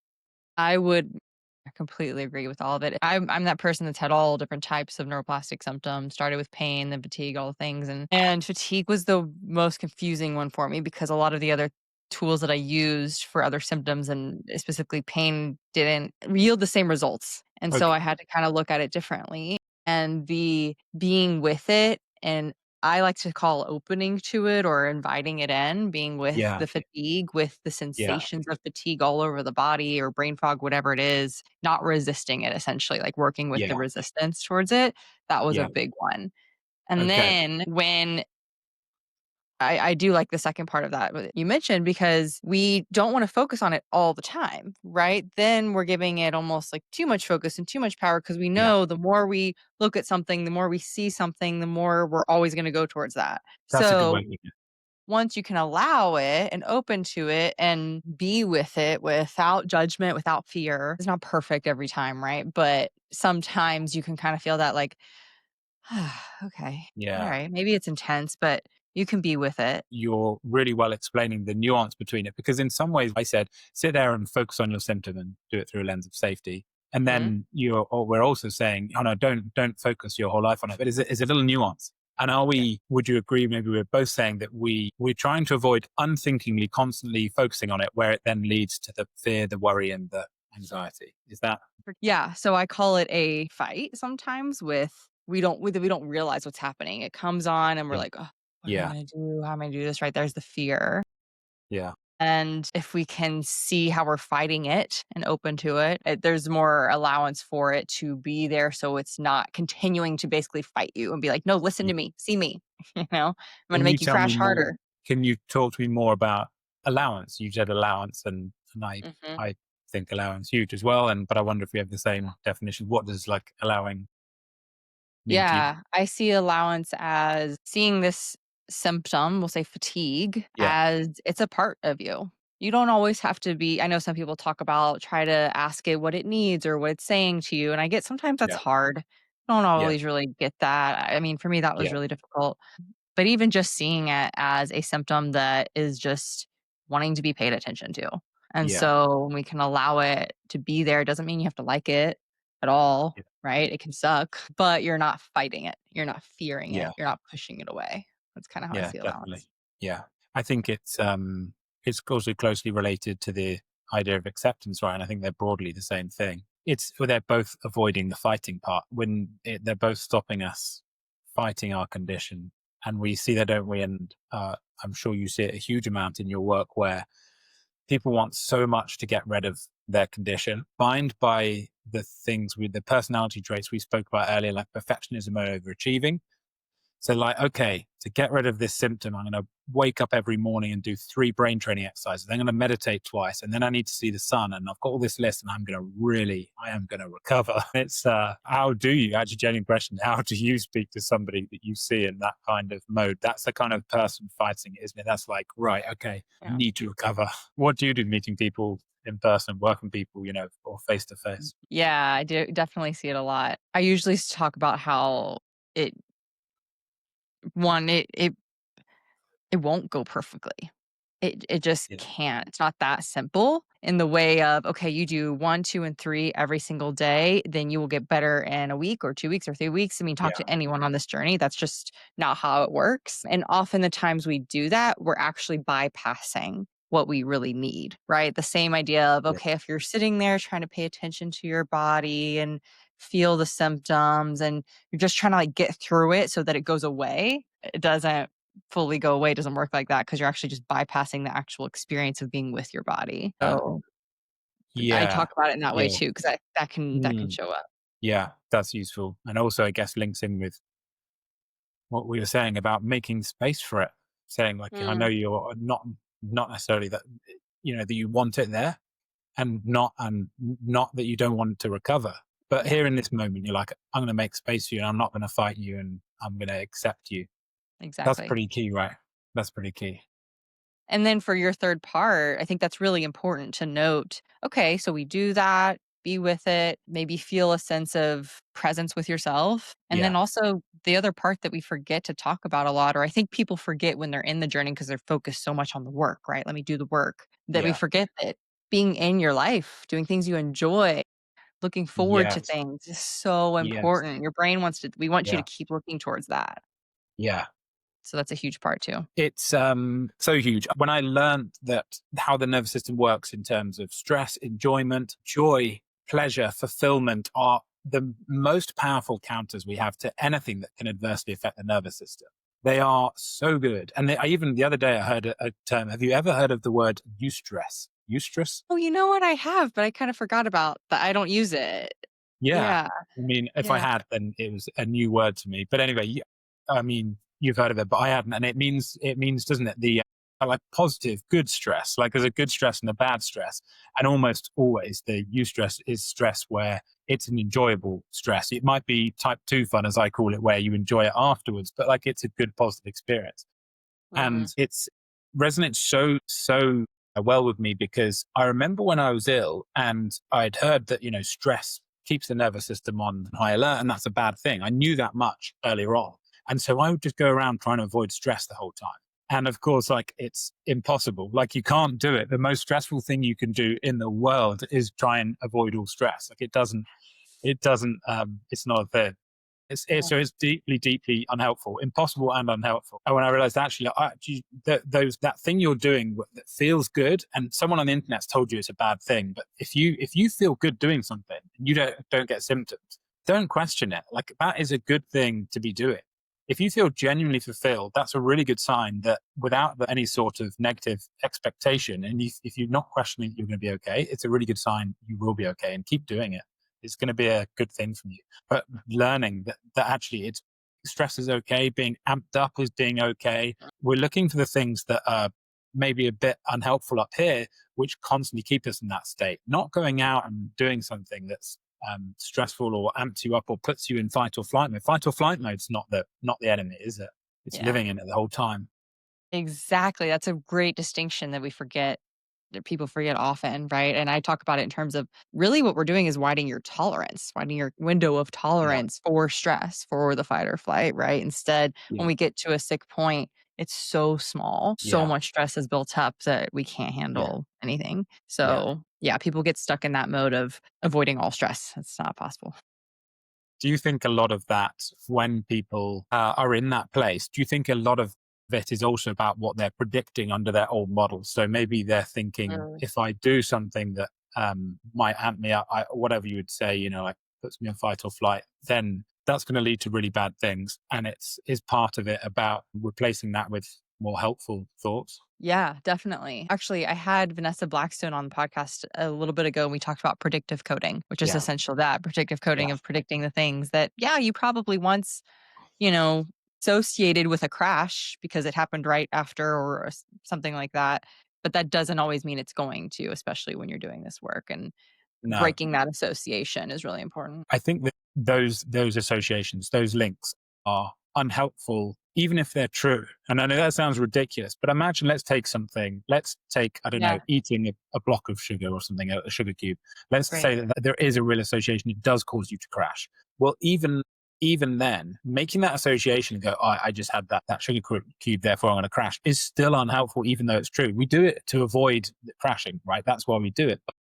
I would completely agree with all of it. I'm that person that's had all different types of neuroplastic symptoms, started with pain, then fatigue, all the things. And fatigue was the most confusing one for me because a lot of the other tools that I used for other symptoms and specifically pain didn't yield the same results. And so I Okay. had to kind of look at it differently and being with it. And I like to call opening to it or inviting it in, being with Yeah. the fatigue, with the Yeah. sensations of fatigue all over the body or brain fog, whatever it is, not resisting it essentially, like working with the Yeah. resistance towards it. That was a Yeah. big one. And Okay. then when I do like the second part of that what you mentioned because we don't want to focus on it all the time, right? Then we're giving it almost like too much focus and too much power because we Yeah, know the more we look at something, the more we see something, the more we're always going to go towards that. that's a good way So of putting it. once you can allow it and open to it and be with it without judgment, without fear, it's not perfect every time, right? But sometimes you can kind of feel that like, okay, all Yeah. right, maybe it's intense, but you can be with it. You're really well explaining the nuance between it because in some ways I said sit there and focus on your symptom and do it through a lens of safety, and Mhm. then we're also saying, oh no, don't focus your whole life on it, but is a little nuance. And are Yeah. we, would you agree, maybe we're both saying that we're trying to avoid unthinkingly constantly focusing on it where it then leads to the fear, the worry, and the anxiety? Is that? Yeah, so I call it a fight sometimes with we don't realize what's happening. It comes on and we're Yeah, like, "Oh, what am I yeah, gonna do? How am I gonna do this?" Right? There's the fear. yeah. And if we can see how we're fighting it and open to it, there's more allowance for it to be there so it's not continuing to basically fight you and be like, "No, listen Yeah. to me. See me." You know? I'm gonna Can you make you tell me crash more? harder. Can you talk to me more about allowance? You said allowance, and Mhm. I think allowance huge as well. And but I wonder if we have the same definition. What does like allowing mean to you? Yeah, I see allowance as seeing this symptom, we'll say fatigue, Yeah, as it's a part of you. You don't always have to be I know some people talk about try to ask it what it needs or what it's saying to you, and I get sometimes that's yeah, hard. I don't yeah, always really get that. I mean, for me, that was yeah, really difficult. But even just seeing it as a symptom that is just wanting to be paid attention to. And yeah, so when we can allow it to be there, doesn't mean you have to like it at all, yeah, right? It can suck, but you're not fighting it. You're not fearing yeah, it. You're not pushing it away. That's kind of how I yeah, see definitely. allowance. Yeah, I think it's also closely related to the idea of acceptance, right? And I think they're broadly the same thing. It's well, they're both avoiding the fighting part they're both stopping us fighting our condition, and we see that, don't we? And I'm sure you see it a huge amount in your work where people want so much to get rid of their condition, bind by the things with the personality traits we spoke about earlier, like perfectionism and overachieving. So, like, okay, to get rid of this symptom, I'm going to wake up every morning and do 3 brain training exercises. Then I'm going to meditate twice, and then I need to see the sun. And I've got all this list, and I am going to recover. It's how do you actually, genuine question? How do you speak to somebody that you see in that kind of mode? That's the kind of person fighting it, isn't it? That's like, right, okay, I Yeah. need to recover. What do you do meeting people in person, working people, or face to face? Yeah, I do definitely see it a lot. I usually talk about how it one, it won't go perfectly. It just Yeah, can't. It's not that simple in the way of, okay, you do 1, 2, and 3 every single day, then you will get better in a week or 2 weeks or 3 weeks. I mean, talk yeah, to anyone on this journey. That's just not how it works. And often the times we do that, we're actually bypassing what we really need, right? The same idea of, yeah, okay, if you're sitting there trying to pay attention to your body and feel the symptoms and you're just trying to like get through it so that it goes away, it doesn't fully go away. It doesn't work like that because you're actually just bypassing the actual experience of being with your body. So, I yeah, talk about it in that way yeah. too, because that can Mm. show up. Yeah, that's useful. And also, I guess, links in with what we were saying about making space for it. Saying, like, I know Mm, you're not necessarily that, that you want it there, and not that you don't want to recover. But yeah, here in this moment, you're like, I'm going to make space for you, and I'm not going to fight you, and I'm going to accept you. That's exactly. pretty key, right? That's pretty key. And then for your third part, I think that's really important to note, okay, so we do that, be with it, maybe feel a sense of presence with yourself. And Yeah, then also the other part that we forget to talk about a lot, or I think people forget when they're in the journey because they're focused so much on the work, right? Let me do the work, that we yeah, forget that being in your life, doing things you enjoy, looking forward to yes, things is so yes, important. Your brain we want you to yeah, keep looking towards that. yeah. So that's a huge part too. It's so huge. When I learned that how the nervous system works in terms of stress, enjoyment, joy, pleasure, fulfillment are the most powerful counters we have to anything that can adversely affect the nervous system. They are so good. And I even the other day I heard a term. Have you ever heard of the word eustress? Eustress? Oh, you know what? I have, but I kind of forgot about that. I don't use it. Yeah. Yeah. I mean, if I Yeah. had, then it was a new word to me. But anyway, I mean, you've heard of it, but I hadn't. And it means, doesn't it? The like positive, good stress. Like there's a good stress and a bad stress. And almost always the eustress is stress where it's an enjoyable stress. It might be type 2 fun, as I call it, where you enjoy it afterwards, but like it's a good positive experience. Mm, And it's resonates so well with me because I remember when I was ill and I'd heard that, stress keeps the nervous system on high alert, and that's a bad thing. I knew that much earlier on. And so I would just go around trying to avoid stress the whole time. And of course, like it's impossible. Like you can't do it. The most stressful thing you can do in the world is try and avoid all stress. Like it doesn't, it's not a thing. So it's deeply, deeply unhelpful, impossible and unhelpful. And when I realized actually, that thing you're doing that feels good, and someone on the internet's told you it's a bad thing, but if you feel good doing something and you don't get symptoms, don't question it. Like that is a good thing to be doing. If you feel genuinely fulfilled, that's a really good sign that without any sort of negative expectation, and if you're not questioning you're going to be okay, it's a really good sign you will be okay, and keep doing it. It's going to be a good thing for you. But learning that actually it's stress is okay, being amped up is being okay. We're looking for the things that are maybe a bit unhelpful up here, which constantly keep us in that state. Not going out and doing something that's stressful or amps you up or puts you in fight or flight mode. Fight or flight mode's not the enemy, is it? It's yeah. living in it the whole time. Exactly, that's a great distinction that we forget that people forget often, right? And I talk about it in terms of really what we're doing is widening your window of Yeah, tolerance for stress, for the fight or flight, right? Instead, when yeah, we get to a sick point, it's so small, so yeah, much stress is built up that we can't yeah, handle anything. yeah. So, yeah, people get stuck in that mode of avoiding all stress. It's not possible. Do you think a lot of that, when people are in that place, do you think a lot of it is also about what they're predicting under their old models? So maybe they're thinking, Mm. if I do something that might amp me up, whatever you would say, like puts me in fight or flight, then that's going to lead to really bad things. And is part of it about replacing that with more helpful thoughts? Yeah, definitely. Actually, I had Vanessa Blackstone on the podcast a little bit ago, and we talked about predictive coding, which is Yeah, essential that predictive coding yeah, of predicting the things that, yeah, you probably once, you know, associated with a crash because it happened right after or something like that. But that doesn't always mean it's going to, especially when you're doing this work. And no. breaking that association is really important. I think that those associations, those links are unhelpful, even if they're true. And I know that sounds ridiculous, but imagine let's take, I don't know, Yeah, eating a block of sugar or something, a sugar cube. Let's great. say that there is a real association. It does cause you to crash. Well, even then, making that association and go, oh, I just had that sugar cube, therefore I'm going to crash, is still unhelpful, even though it's true. We do it to avoid crashing, right? That's why we do it. But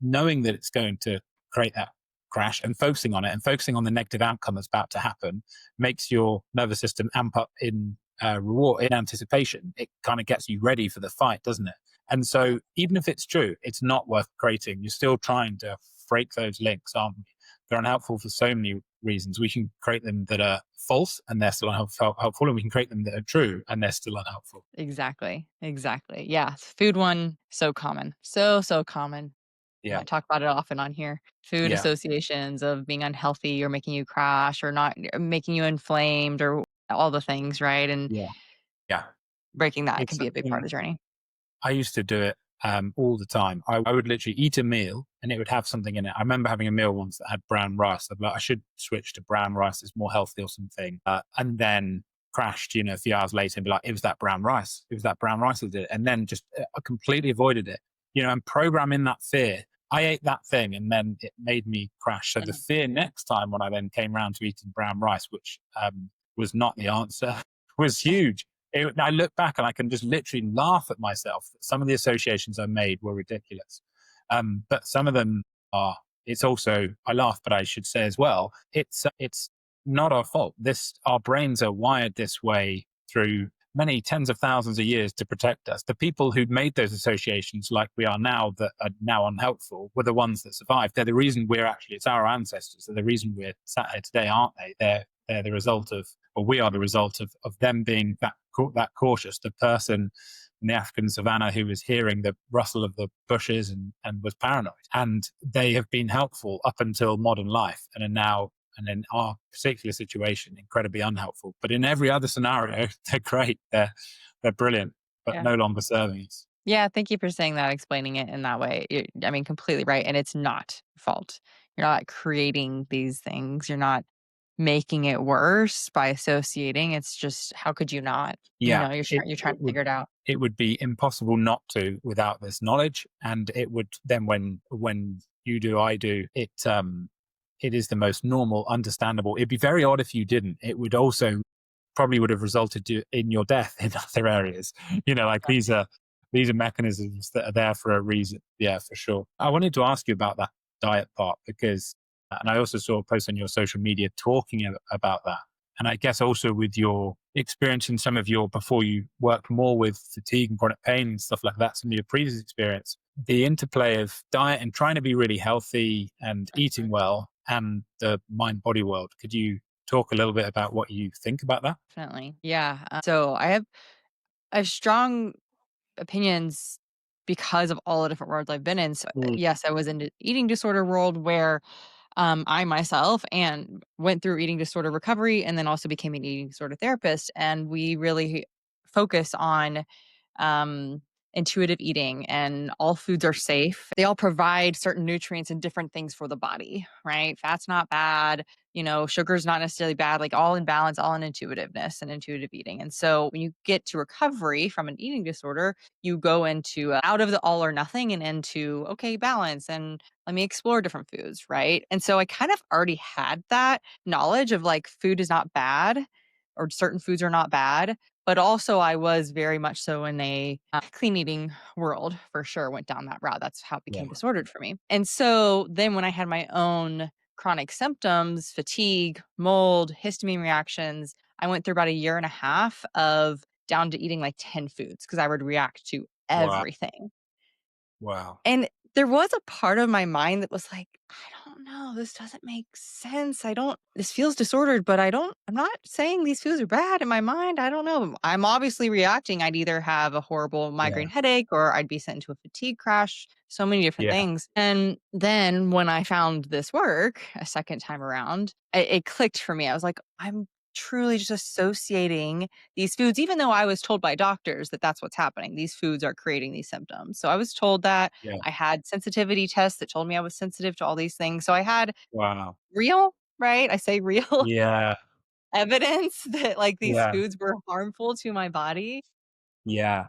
knowing that it's going to create that crash and focusing on it and focusing on the negative outcome that's about to happen makes your nervous system amp up in reward, in anticipation. It kind of gets you ready for the fight, doesn't it? And so even if it's true, it's not worth creating. You're still trying to break those links, aren't we? They're unhelpful for so many reasons. We can create them that are false and they're still helpful, and we can create them that are true and they're still unhelpful. Exactly. Exactly. Yeah. Food one, so common. So, so common. Yeah, I talk about it often on here. Food yeah, associations of being unhealthy or making you crash or not making you inflamed or all the things, right? And yeah, yeah. breaking that It's can be a big part something of the journey. I used to do it all the time. I would literally eat a meal and it would have something in it. I remember having a meal once that had brown rice. I'd be like, I should switch to brown rice. It's more healthy or something. And then crashed, a few hours later and be like, it was that brown rice. It was that brown rice that did it. And then just I completely avoided it, and programming that fear. I ate that thing and then it made me crash. So the Mm. fear next time when I then came around to eating brown rice, which was not the answer, was huge. I look back and I can just literally laugh at myself. Some of the associations I made were ridiculous. But some of them are, it's also, I laugh, but I should say as well, it's not our fault. Our brains are wired this way through many tens of thousands of years to protect us. The people who made those associations like we are now that are now unhelpful were the ones that survived. They're the reason it's our ancestors. They're the reason we're sat here today, aren't they? They're the result of, or we are the result of them being that cautious. The person in the African savannah who was hearing the rustle of the bushes and was paranoid. And they have been helpful up until modern life and are now And in our particular situation, incredibly unhelpful. But in every other scenario, they're great. They're brilliant, but Yeah. no longer serving us. Yeah, thank you for saying that, explaining it in that way. I mean, completely right, and it's not fault. You're not creating these things. You're not making it worse by associating. It's just how could you not? Yeah, You're trying it to would figure it out. it would be impossible not to without this knowledge. And it would then when you do, I do, it is the most normal, understandable. It'd be very odd if you didn't. It would also probably would have resulted in your death in other areas. Like these are mechanisms that are there for a reason. Yeah, for sure. I wanted to ask you about that diet part because, and I also saw a post on your social media talking about that. And I guess also with your experience in some of your, before you worked more with fatigue and chronic pain and stuff like that, some of your previous experience, the interplay of diet and trying to be really healthy and eating well and the mind body world. Could you talk a little bit about what you think about that? Definitely. Yeah. So I have strong opinions because of all the different worlds I've been in. So Mm. yes, I was in the eating disorder world where I myself and went through eating disorder recovery and then also became an eating disorder therapist. And we really focus on um, intuitive eating, and all foods are safe. They all provide certain nutrients and different things for the body, right? Fat's not bad. Sugar's not necessarily bad, like all in balance, all in intuitiveness and intuitive eating. And so when you get to recovery from an eating disorder, you go into out of the all or nothing and into, okay, balance and let me explore different foods, right? And so I kind of already had that knowledge of like food is not bad or certain foods are not bad. But also, I was very much so in a clean eating world for sure, went down that route. That's how it Yeah. became disordered for me. And so then when I had my own chronic symptoms, fatigue, mold, histamine reactions, I went through about a year and a half of down to eating like 10 foods because I would react to Wow. everything. Wow. And there was a part of my mind that was like, I don't know, this doesn't make sense. This feels disordered, but I'm not saying these foods are bad in my mind. I don't know. I'm obviously reacting. I'd either have a horrible Yeah. migraine headache or I'd be sent into a fatigue crash, so many different Yeah. things. And then when I found this work a second time around, it clicked for me. I was like, I'm truly just associating these foods, even though I was told by doctors that that's what's happening. These foods are creating these symptoms. So I was told that Yeah. I had sensitivity tests that told me I was sensitive to all these things. So I had Wow. real, right? I say real Yeah. evidence that like these Yeah. foods were harmful to my body. Yeah.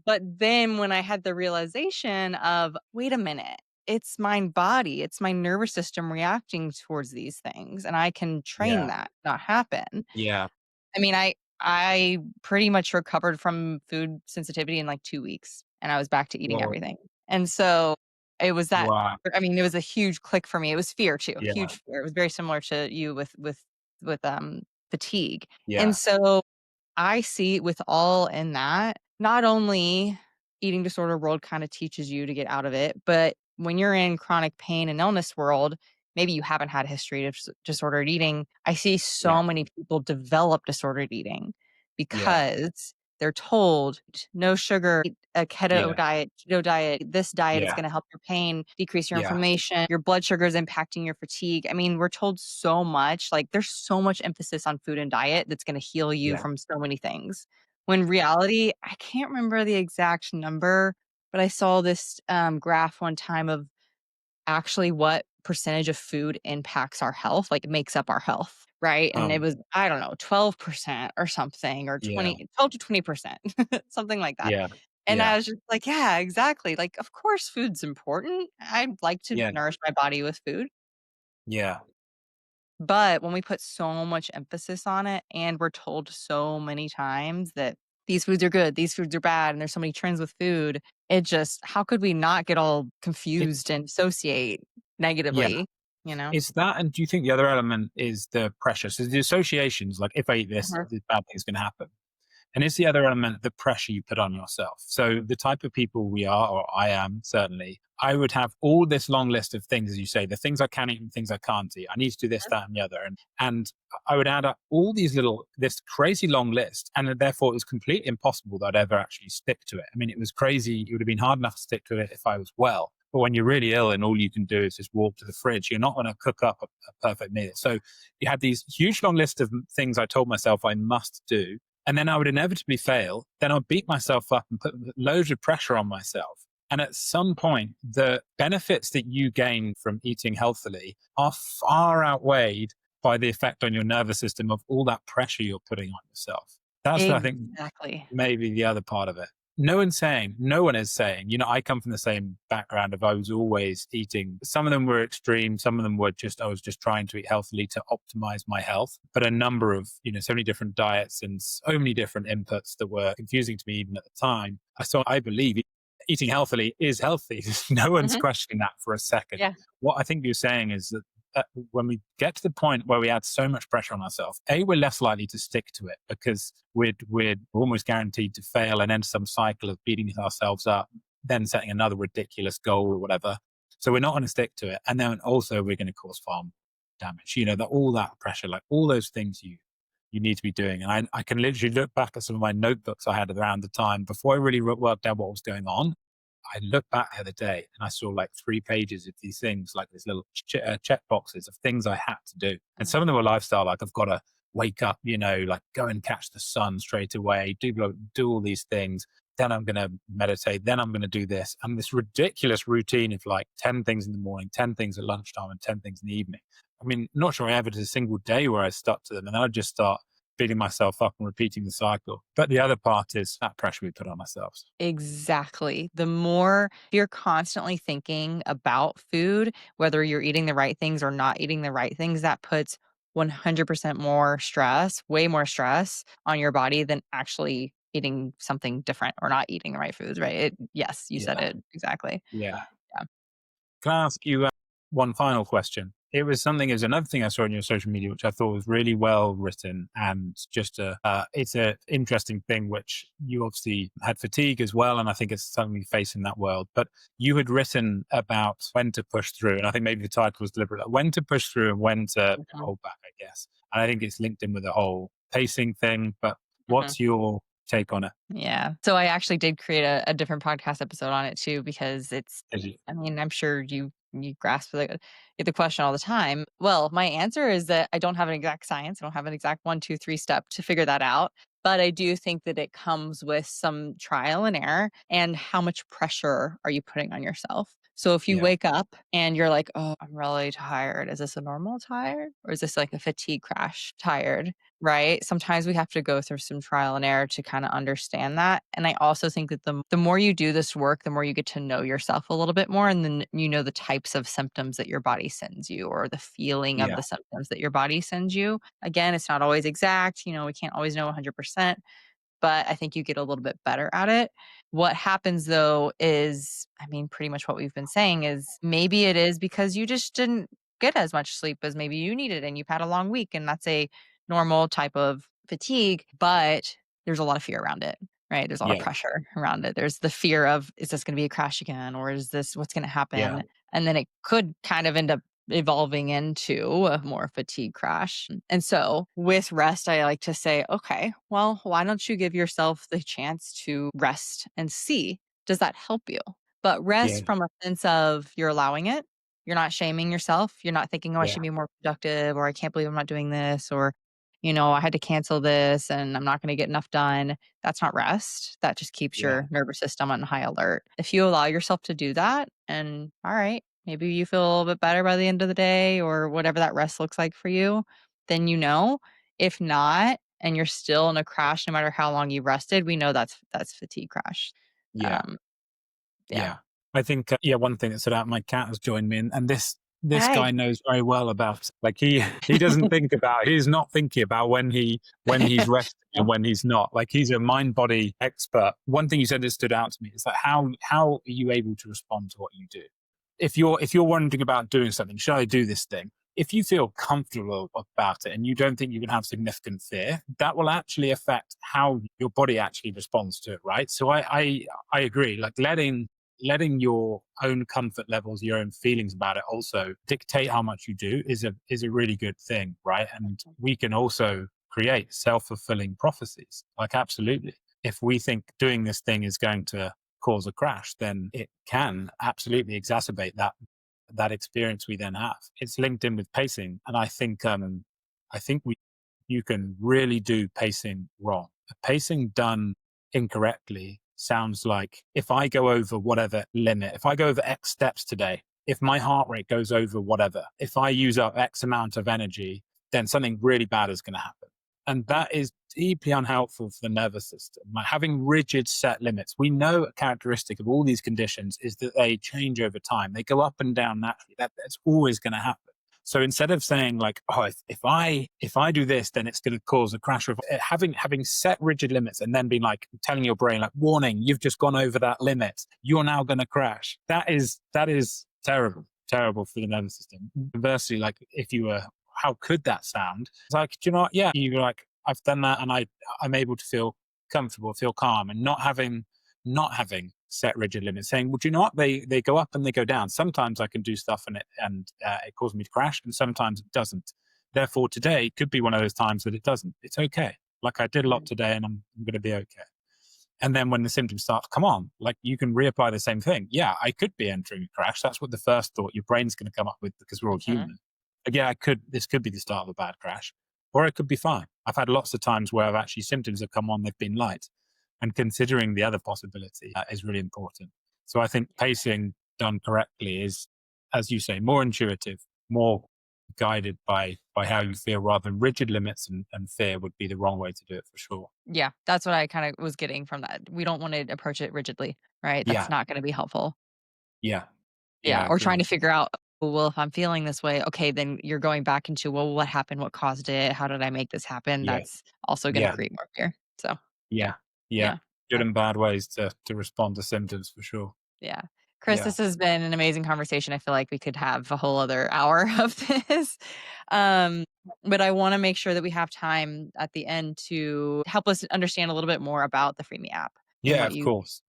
But then when I had the realization of, wait a minute, it's my body, it's my nervous system reacting towards these things, and I can train Yeah. that not happen. Yeah. I mean, I pretty much recovered from food sensitivity in like 2 weeks, and I was back to eating Well, everything. And so, it was that wow. I mean, it was a huge click for me. It was fear too, Yeah. huge fear. It was very similar to you with fatigue. And Yeah. so I see with all in that, not only eating disorder world kind of teaches you to get out of it, but when you're in chronic pain and illness world, maybe you haven't had a history of disordered eating. I see Yeah. so many people develop disordered eating Yeah. because they're told no sugar, eat a Yeah. keto diet, this diet is Yeah. going to help your pain, decrease your Yeah. inflammation, your blood sugar is impacting your fatigue. I mean, we're told so much, like there's so much emphasis on food and diet that's going to heal you Yeah. from so many things. When reality, I can't remember the exact number, but I saw this graph one time of actually what percentage of food impacts our health, like, it makes up our health, right? And it Um, was, I don't know, 12% or something, or yeah. 12 to 20%, something like that. Yeah. And Yeah. I was just like, yeah, exactly. Like, of course, food's important. I'd like to Yeah. nourish my body with food. Yeah. But when we put so much emphasis on it and we're told so many times that these foods are good, these foods are bad, and there's so many trends with food, it just, how could we not get all confused It's and associate yeah. negatively, you know? It's that, and do you think the other element is the pressure? So the associations, like if I eat this, Mhm. this bad thing's going to happen. And it's the other element, the pressure you put on yourself. So the type of people we are, or I am certainly, I would have all this long list of things, as you say, the things I can eat and things I can't eat. I need to do this, that, and the other. And I would add up all these this crazy long list. And therefore it was completely impossible that I'd ever actually stick to it. I mean, it was crazy. It would have been hard enough to stick to it if I was well. But when you're really ill and all you can do is just walk to the fridge, you're not going to cook up a perfect meal. So you had these huge long list of things I told myself I must do. And then I would inevitably fail. Then I'd beat myself up and put loads of pressure on myself. And at some point, the benefits that you gain from eating healthily are far outweighed by the effect on your nervous system of all that pressure you're putting on yourself. That's, I think, Exactly. maybe the other part of it. No one is saying, I come from the same background of I was always eating. Some of them were extreme. Some of them were I was just trying to eat healthily to optimize my health. But a number of, so many different diets and so many different inputs that were confusing to me even at the time. I believe eating healthily is healthy. No one's Hmm. questioning that for a second. Yeah. What I think you're saying is that when we get to the point where we add so much pressure on ourselves, we're less likely to stick to it because we're almost guaranteed to fail and enter some cycle of beating ourselves up, then setting another ridiculous goal or whatever. So we're not going to stick to it. And then also we're going to cause farm damage, all that pressure, like all those things you need to be doing. And I can literally look back at some of my notebooks I had around the time before I really worked out what was going on. I looked back the other day and I saw like 3 pages of these things, like these little check boxes of things I had to do. And some of them were lifestyle, like I've got to wake up, like go and catch the sun straight away, do all these things. Then I'm going to meditate. Then I'm going to do this. And this ridiculous routine of like 10 things in the morning, 10 things at lunchtime, and 10 things in the evening. I mean, not sure I ever did a single day where I stuck to them. And then I'd just start beating myself up and repeating the cycle. But the other part is that pressure we put on ourselves. Exactly. The more you're constantly thinking about food, whether you're eating the right things or not eating the right things, that puts 100% more stress, way more stress on your body than actually eating something different or not eating the right foods, right? Yes, you said Yeah. it exactly. Yeah. Yeah. Can I ask you one final question? It was another thing I saw on your social media, which I thought was really well written and just it's an interesting thing, which you obviously had fatigue as well. And I think it's something you face in that world, but you had written about when to push through. And I think maybe the title was deliberate, like when to push through and when to Mhm. hold back, I guess. And I think it's linked in with the whole pacing thing, but Mhm. what's your take on it? Yeah. So I actually did create a different podcast episode on it too because it's Is it- I mean, I'm sure you grasp the question all the time. Well, my answer is that I don't have an exact science. I don't have an exact 1, 2, 3 step to figure that out. But I do think that it comes with some trial and error and how much pressure are you putting on yourself? So if you Yeah. wake up and you're like, oh, I'm really tired. Is this a normal tired? Or is this like a fatigue crash tired? Right? Sometimes we have to go through some trial and error to kind of understand that. And I also think that the more you do this work, the more you get to know yourself a little bit more. And then you know the types of symptoms that your body sends you or the feeling of Yeah. the symptoms that your body sends you. Again, it's not always exact. We can't always know 100%, but I think you get a little bit better at it. What happens though is, I mean, pretty much what we've been saying is maybe it is because you just didn't get as much sleep as maybe you needed and you've had a long week and that's a normal type of fatigue, but there's a lot of fear around it, right? There's a lot of Yeah. pressure around it. There's the fear of, is this going to be a crash again? Or is this what's going to Yeah. happen? And then it could kind of end up evolving into a more fatigue crash. And so with rest, I like to say, okay, well, why don't you give yourself the chance to rest and see, does that help you? But Yeah. rest from a sense of you're allowing it. You're not shaming yourself. You're not thinking, oh, I Yeah. should be more productive, or I can't believe I'm not doing this, or, I had to cancel this and I'm not going to get enough done. That's not rest. That just keeps Yeah. your nervous system on high alert. If you allow yourself to do that, and all right, maybe you feel a little bit better by the end of the day or whatever that rest looks like for you, then you know. If not, and you're still in a crash no matter how long you rested, we know that's fatigue crash. Yeah. Um, yeah. Yeah. I think, one thing that stood out, my cat has joined me, and this guy Hey. knows very well about, like, he doesn't he's not thinking about when he's resting and No. when he's not. Like, he's a mind body expert. One thing you said that stood out to me is that how are you able to respond to what you do? If you're wondering about doing something, should I do this thing? If you feel comfortable about it and you don't think you can have significant fear, that will actually affect how your body actually responds to it, right? So I agree. Like letting your own comfort levels, your own feelings about it also dictate how much you do is a really good thing, right? And we can also create self-fulfilling prophecies. Like absolutely. If we think doing this thing is going to cause a crash, then it can absolutely exacerbate that experience we then have. It's linked in with pacing, and I think you can really do pacing wrong. Pacing done incorrectly sounds like, if I go over whatever limit, if I go over X steps today, if my heart rate goes over whatever, if I use up X amount of energy, then something really bad is going to happen. And that is deeply unhelpful for the nervous system. Like having rigid set limits. We know a characteristic of all these conditions is that they change over time. They go up and down naturally. That's always going to happen. So instead of saying like, oh, if I do this, then it's going to cause a crash. Having set rigid limits and then being like telling your brain like, warning, you've just gone over that limit. You're now going to crash. That is terrible for the nervous system. Conversely, like if you were, how could that sound? It's like, do you know what? Yeah, you're like, I've done that, and I'm able to feel comfortable, feel calm, and not having set rigid limits, saying, well, do you know what? They go up and they go down. Sometimes I can do stuff and it causes me to crash, and sometimes it doesn't. Therefore, today could be one of those times that it doesn't. It's okay. Like I did a lot today, and I'm going to be okay. And then when the symptoms start to come on, like you can reapply the same thing. Yeah, I could be entering a crash. That's what the first thought your brain's going to come up with, because we're all human. Like, yeah, this could be the start of a bad crash, or it could be fine. I've had lots of times where I've actually symptoms have come on, they've been light. And considering the other possibility is really important. So I think pacing done correctly is, as you say, more intuitive, more guided by how you feel, rather than rigid limits and fear would be the wrong way to do it for sure. Yeah, that's what I kind of was getting from that. We don't want to approach it rigidly, right? That's Yeah, not going to be helpful. yeah, Yeah, yeah, or trying agreed. to figure out, well, if I'm feeling this way, okay, then you're going back into, well, what happened? What caused it? How did I make this happen? Yeah, That's also going to yeah, create more fear. So, yeah, yeah. yeah. Good Uh, and bad ways to respond to symptoms for sure. yeah. Chris, Yeah. this has been an amazing conversation. I feel like we could have a whole other hour of this. Um, but I want to make sure that we have time at the end to help us understand a little bit more about the FreeMe app and Yeah, what of you. course.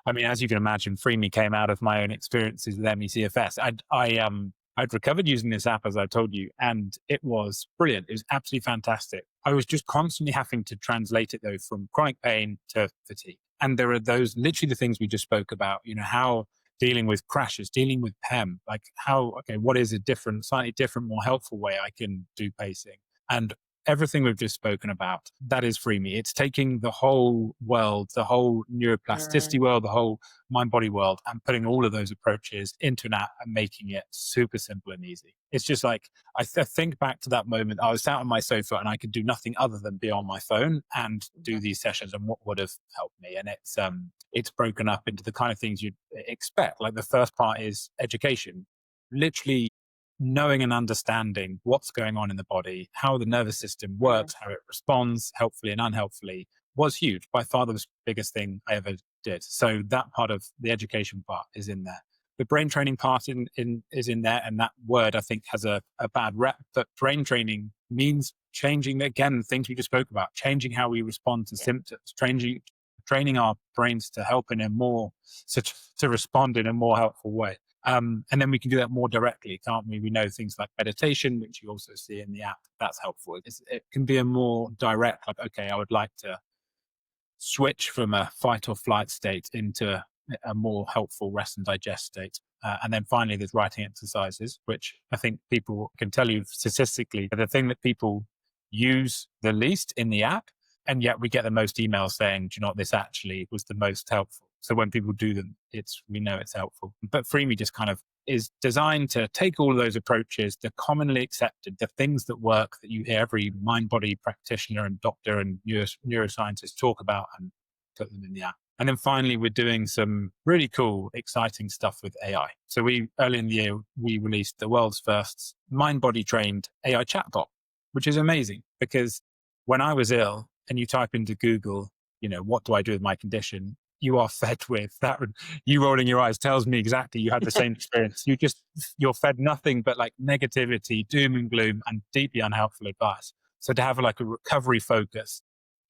I mean, as you can imagine, FreeMe came out of my own experiences with MECFS. I'd recovered using this app, as I told you, and it was brilliant. It was absolutely fantastic. I was just constantly having to translate it though from chronic pain to fatigue. And there are those literally the things we just spoke about, how dealing with crashes, dealing with PEM, like how, okay, what is a different, slightly different, more helpful way I can do pacing? And everything we've just spoken about, that is FreeMe. It's taking the whole world, the whole neuroplasticity world, the whole mind body world, and putting all of those approaches into an app and making it super simple and easy. It's just like, think back to that moment. I was sat on my sofa and I could do nothing other than be on my phone and do these sessions, and what would have helped me. And it's broken up into the kind of things you'd expect. Like the first part is education, literally knowing and understanding what's going on in the body, how the nervous system works, how it responds, helpfully and unhelpfully, was huge. By far the biggest thing I ever did. So that part of the education part is in there. The brain training part is in there, and that word I think has a bad rep. But brain training means changing, again, things we just spoke about, changing how we respond to symptoms, training our brains to help in a more to respond in a more helpful way. And then we can do that more directly, can't we? We know things like meditation, which you also see in the app. That's helpful. It can be a more direct, like, okay, I would like to switch from a fight or flight state into a more helpful rest and digest state. And then finally, there's writing exercises, which I think people can tell you statistically are the thing that people use the least in the app. And yet we get the most emails saying, do you know what, this actually was the most helpful. So when people do them, we know it's helpful. But FreeMe just kind of is designed to take all of those approaches, the commonly accepted, the things that work that you hear every mind body practitioner and doctor and neuroscientist talk about, and put them in the app. And then finally, we're doing some really cool, exciting stuff with AI. So early in the year, we released the world's first mind body trained AI chatbot, which is amazing because when I was ill and you type into Google, what do I do with my condition? You are fed with that. You rolling your eyes tells me exactly you had the same experience. You're fed nothing but like negativity, doom and gloom, and deeply unhelpful advice. So to have like a recovery focused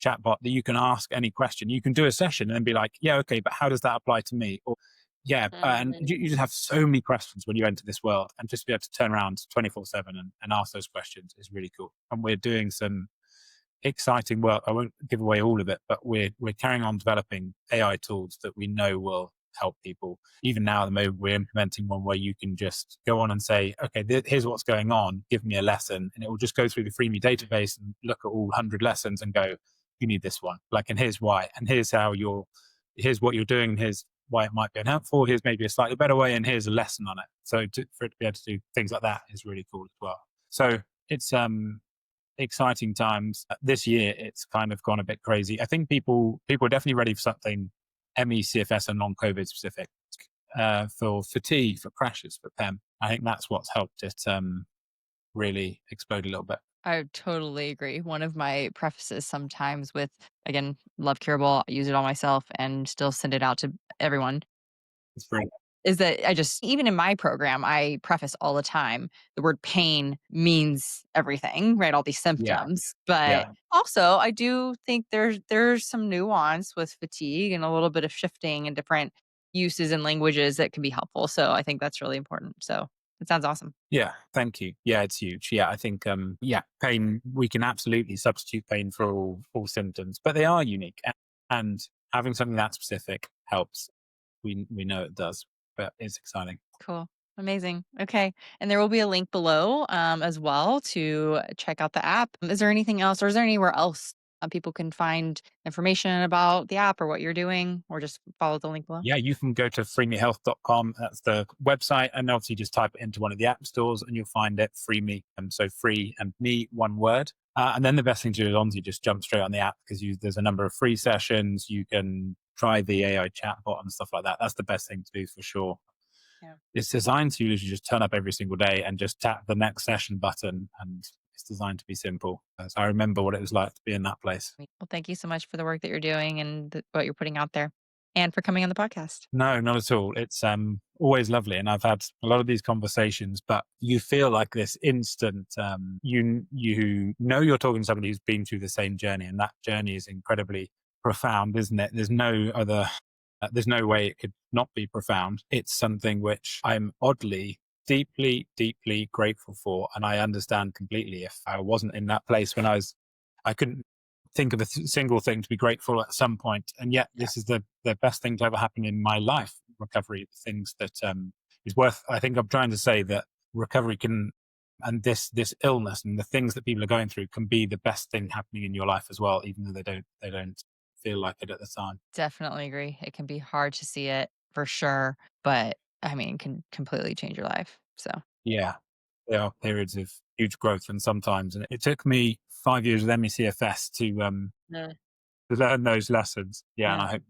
chatbot that you can ask any question, you can do a session and then be like, yeah, okay, but how does that apply to me? Or yeah, and you just have so many questions when you enter this world, and just be able to turn around 24/7 and ask those questions is really cool. And we're doing some exciting work. I won't give away all of it, but we're carrying on developing AI tools that we know will help people. Even now, at the moment, we're implementing one where you can just go on and say, okay, here's what's going on. Give me a lesson, and it will just go through the FreeMe database and look at all 100 lessons and go, you need this one. Like, and here's why, and here's what you're doing, and here's why it might be unhelpful. Here's maybe a slightly better way, and here's a lesson on it. So for it to be able to do things like that is really cool as well. So it's exciting times. This year, it's kind of gone a bit crazy. I think people are definitely ready for something ME, CFS, and non-COVID specific for fatigue, for crashes, for PEM. I think that's what's helped it really explode a little bit. I totally agree. One of my prefaces sometimes with, again, love curable, I use it on myself and still send it out to everyone, It's brilliant. is that I just, even in my program, I preface all the time the word pain means everything, right? All these Yeah, symptoms. But yeah, also, I do think there's some nuance with fatigue and a little bit of shifting and different uses and languages that can be helpful. So I think that's really important. So it sounds awesome. yeah. Thank you. Yeah, it's huge. Yeah, I think yeah, pain. We can absolutely substitute pain for all symptoms, but they are unique, and having something that specific helps. We know it does, but it's exciting. Cool. Amazing. Okay. And there will be a link below as well to check out the app. Is there anything else, or is there anywhere else people can find information about the app or what you're doing, or just follow the link below? Yeah, you can go to freemehealth.com. That's the website. And obviously just type it into one of the app stores and you'll find it, FreeMe. And so free and me, one word. And then the best thing to do is honestly just jump straight on the app because there's a number of free sessions. You can try the AI chatbot and stuff like that. That's the best thing to do for sure. Yeah. It's designed to literally just turn up every single day and just tap the next session button. And it's designed to be simple. So I remember what it was like to be in that place. Well, thank you so much for the work that you're doing and what you're putting out there and for coming on the podcast. No, not at all. It's always lovely, and I've had a lot of these conversations. But you feel like this instant, you know you're talking to somebody who's been through the same journey, and that journey is incredibly profound, isn't it? There's no way it could not be profound. It's something which I'm oddly, deeply, deeply grateful for, and I understand completely. If I wasn't in that place when I couldn't think of a single thing to be grateful at some point. And yet, Yeah, this is the best thing to ever happen in my life. Recovery, things that is worth. I think I'm trying to say that recovery can, and this illness and the things that people are going through can be the best thing happening in your life as well, even though they don't feel like it at the time. definitely agree. It can be hard to see it for sure, but I mean, can completely change your life. So, Yeah, there are periods of huge growth, and sometimes, and it took me 5 years with MECFS yeah, to learn those lessons. Yeah, and yeah, I hope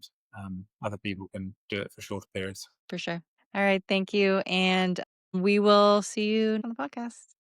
other people can do it for shorter periods. for sure. All right. Thank you. And we will see you on the podcast.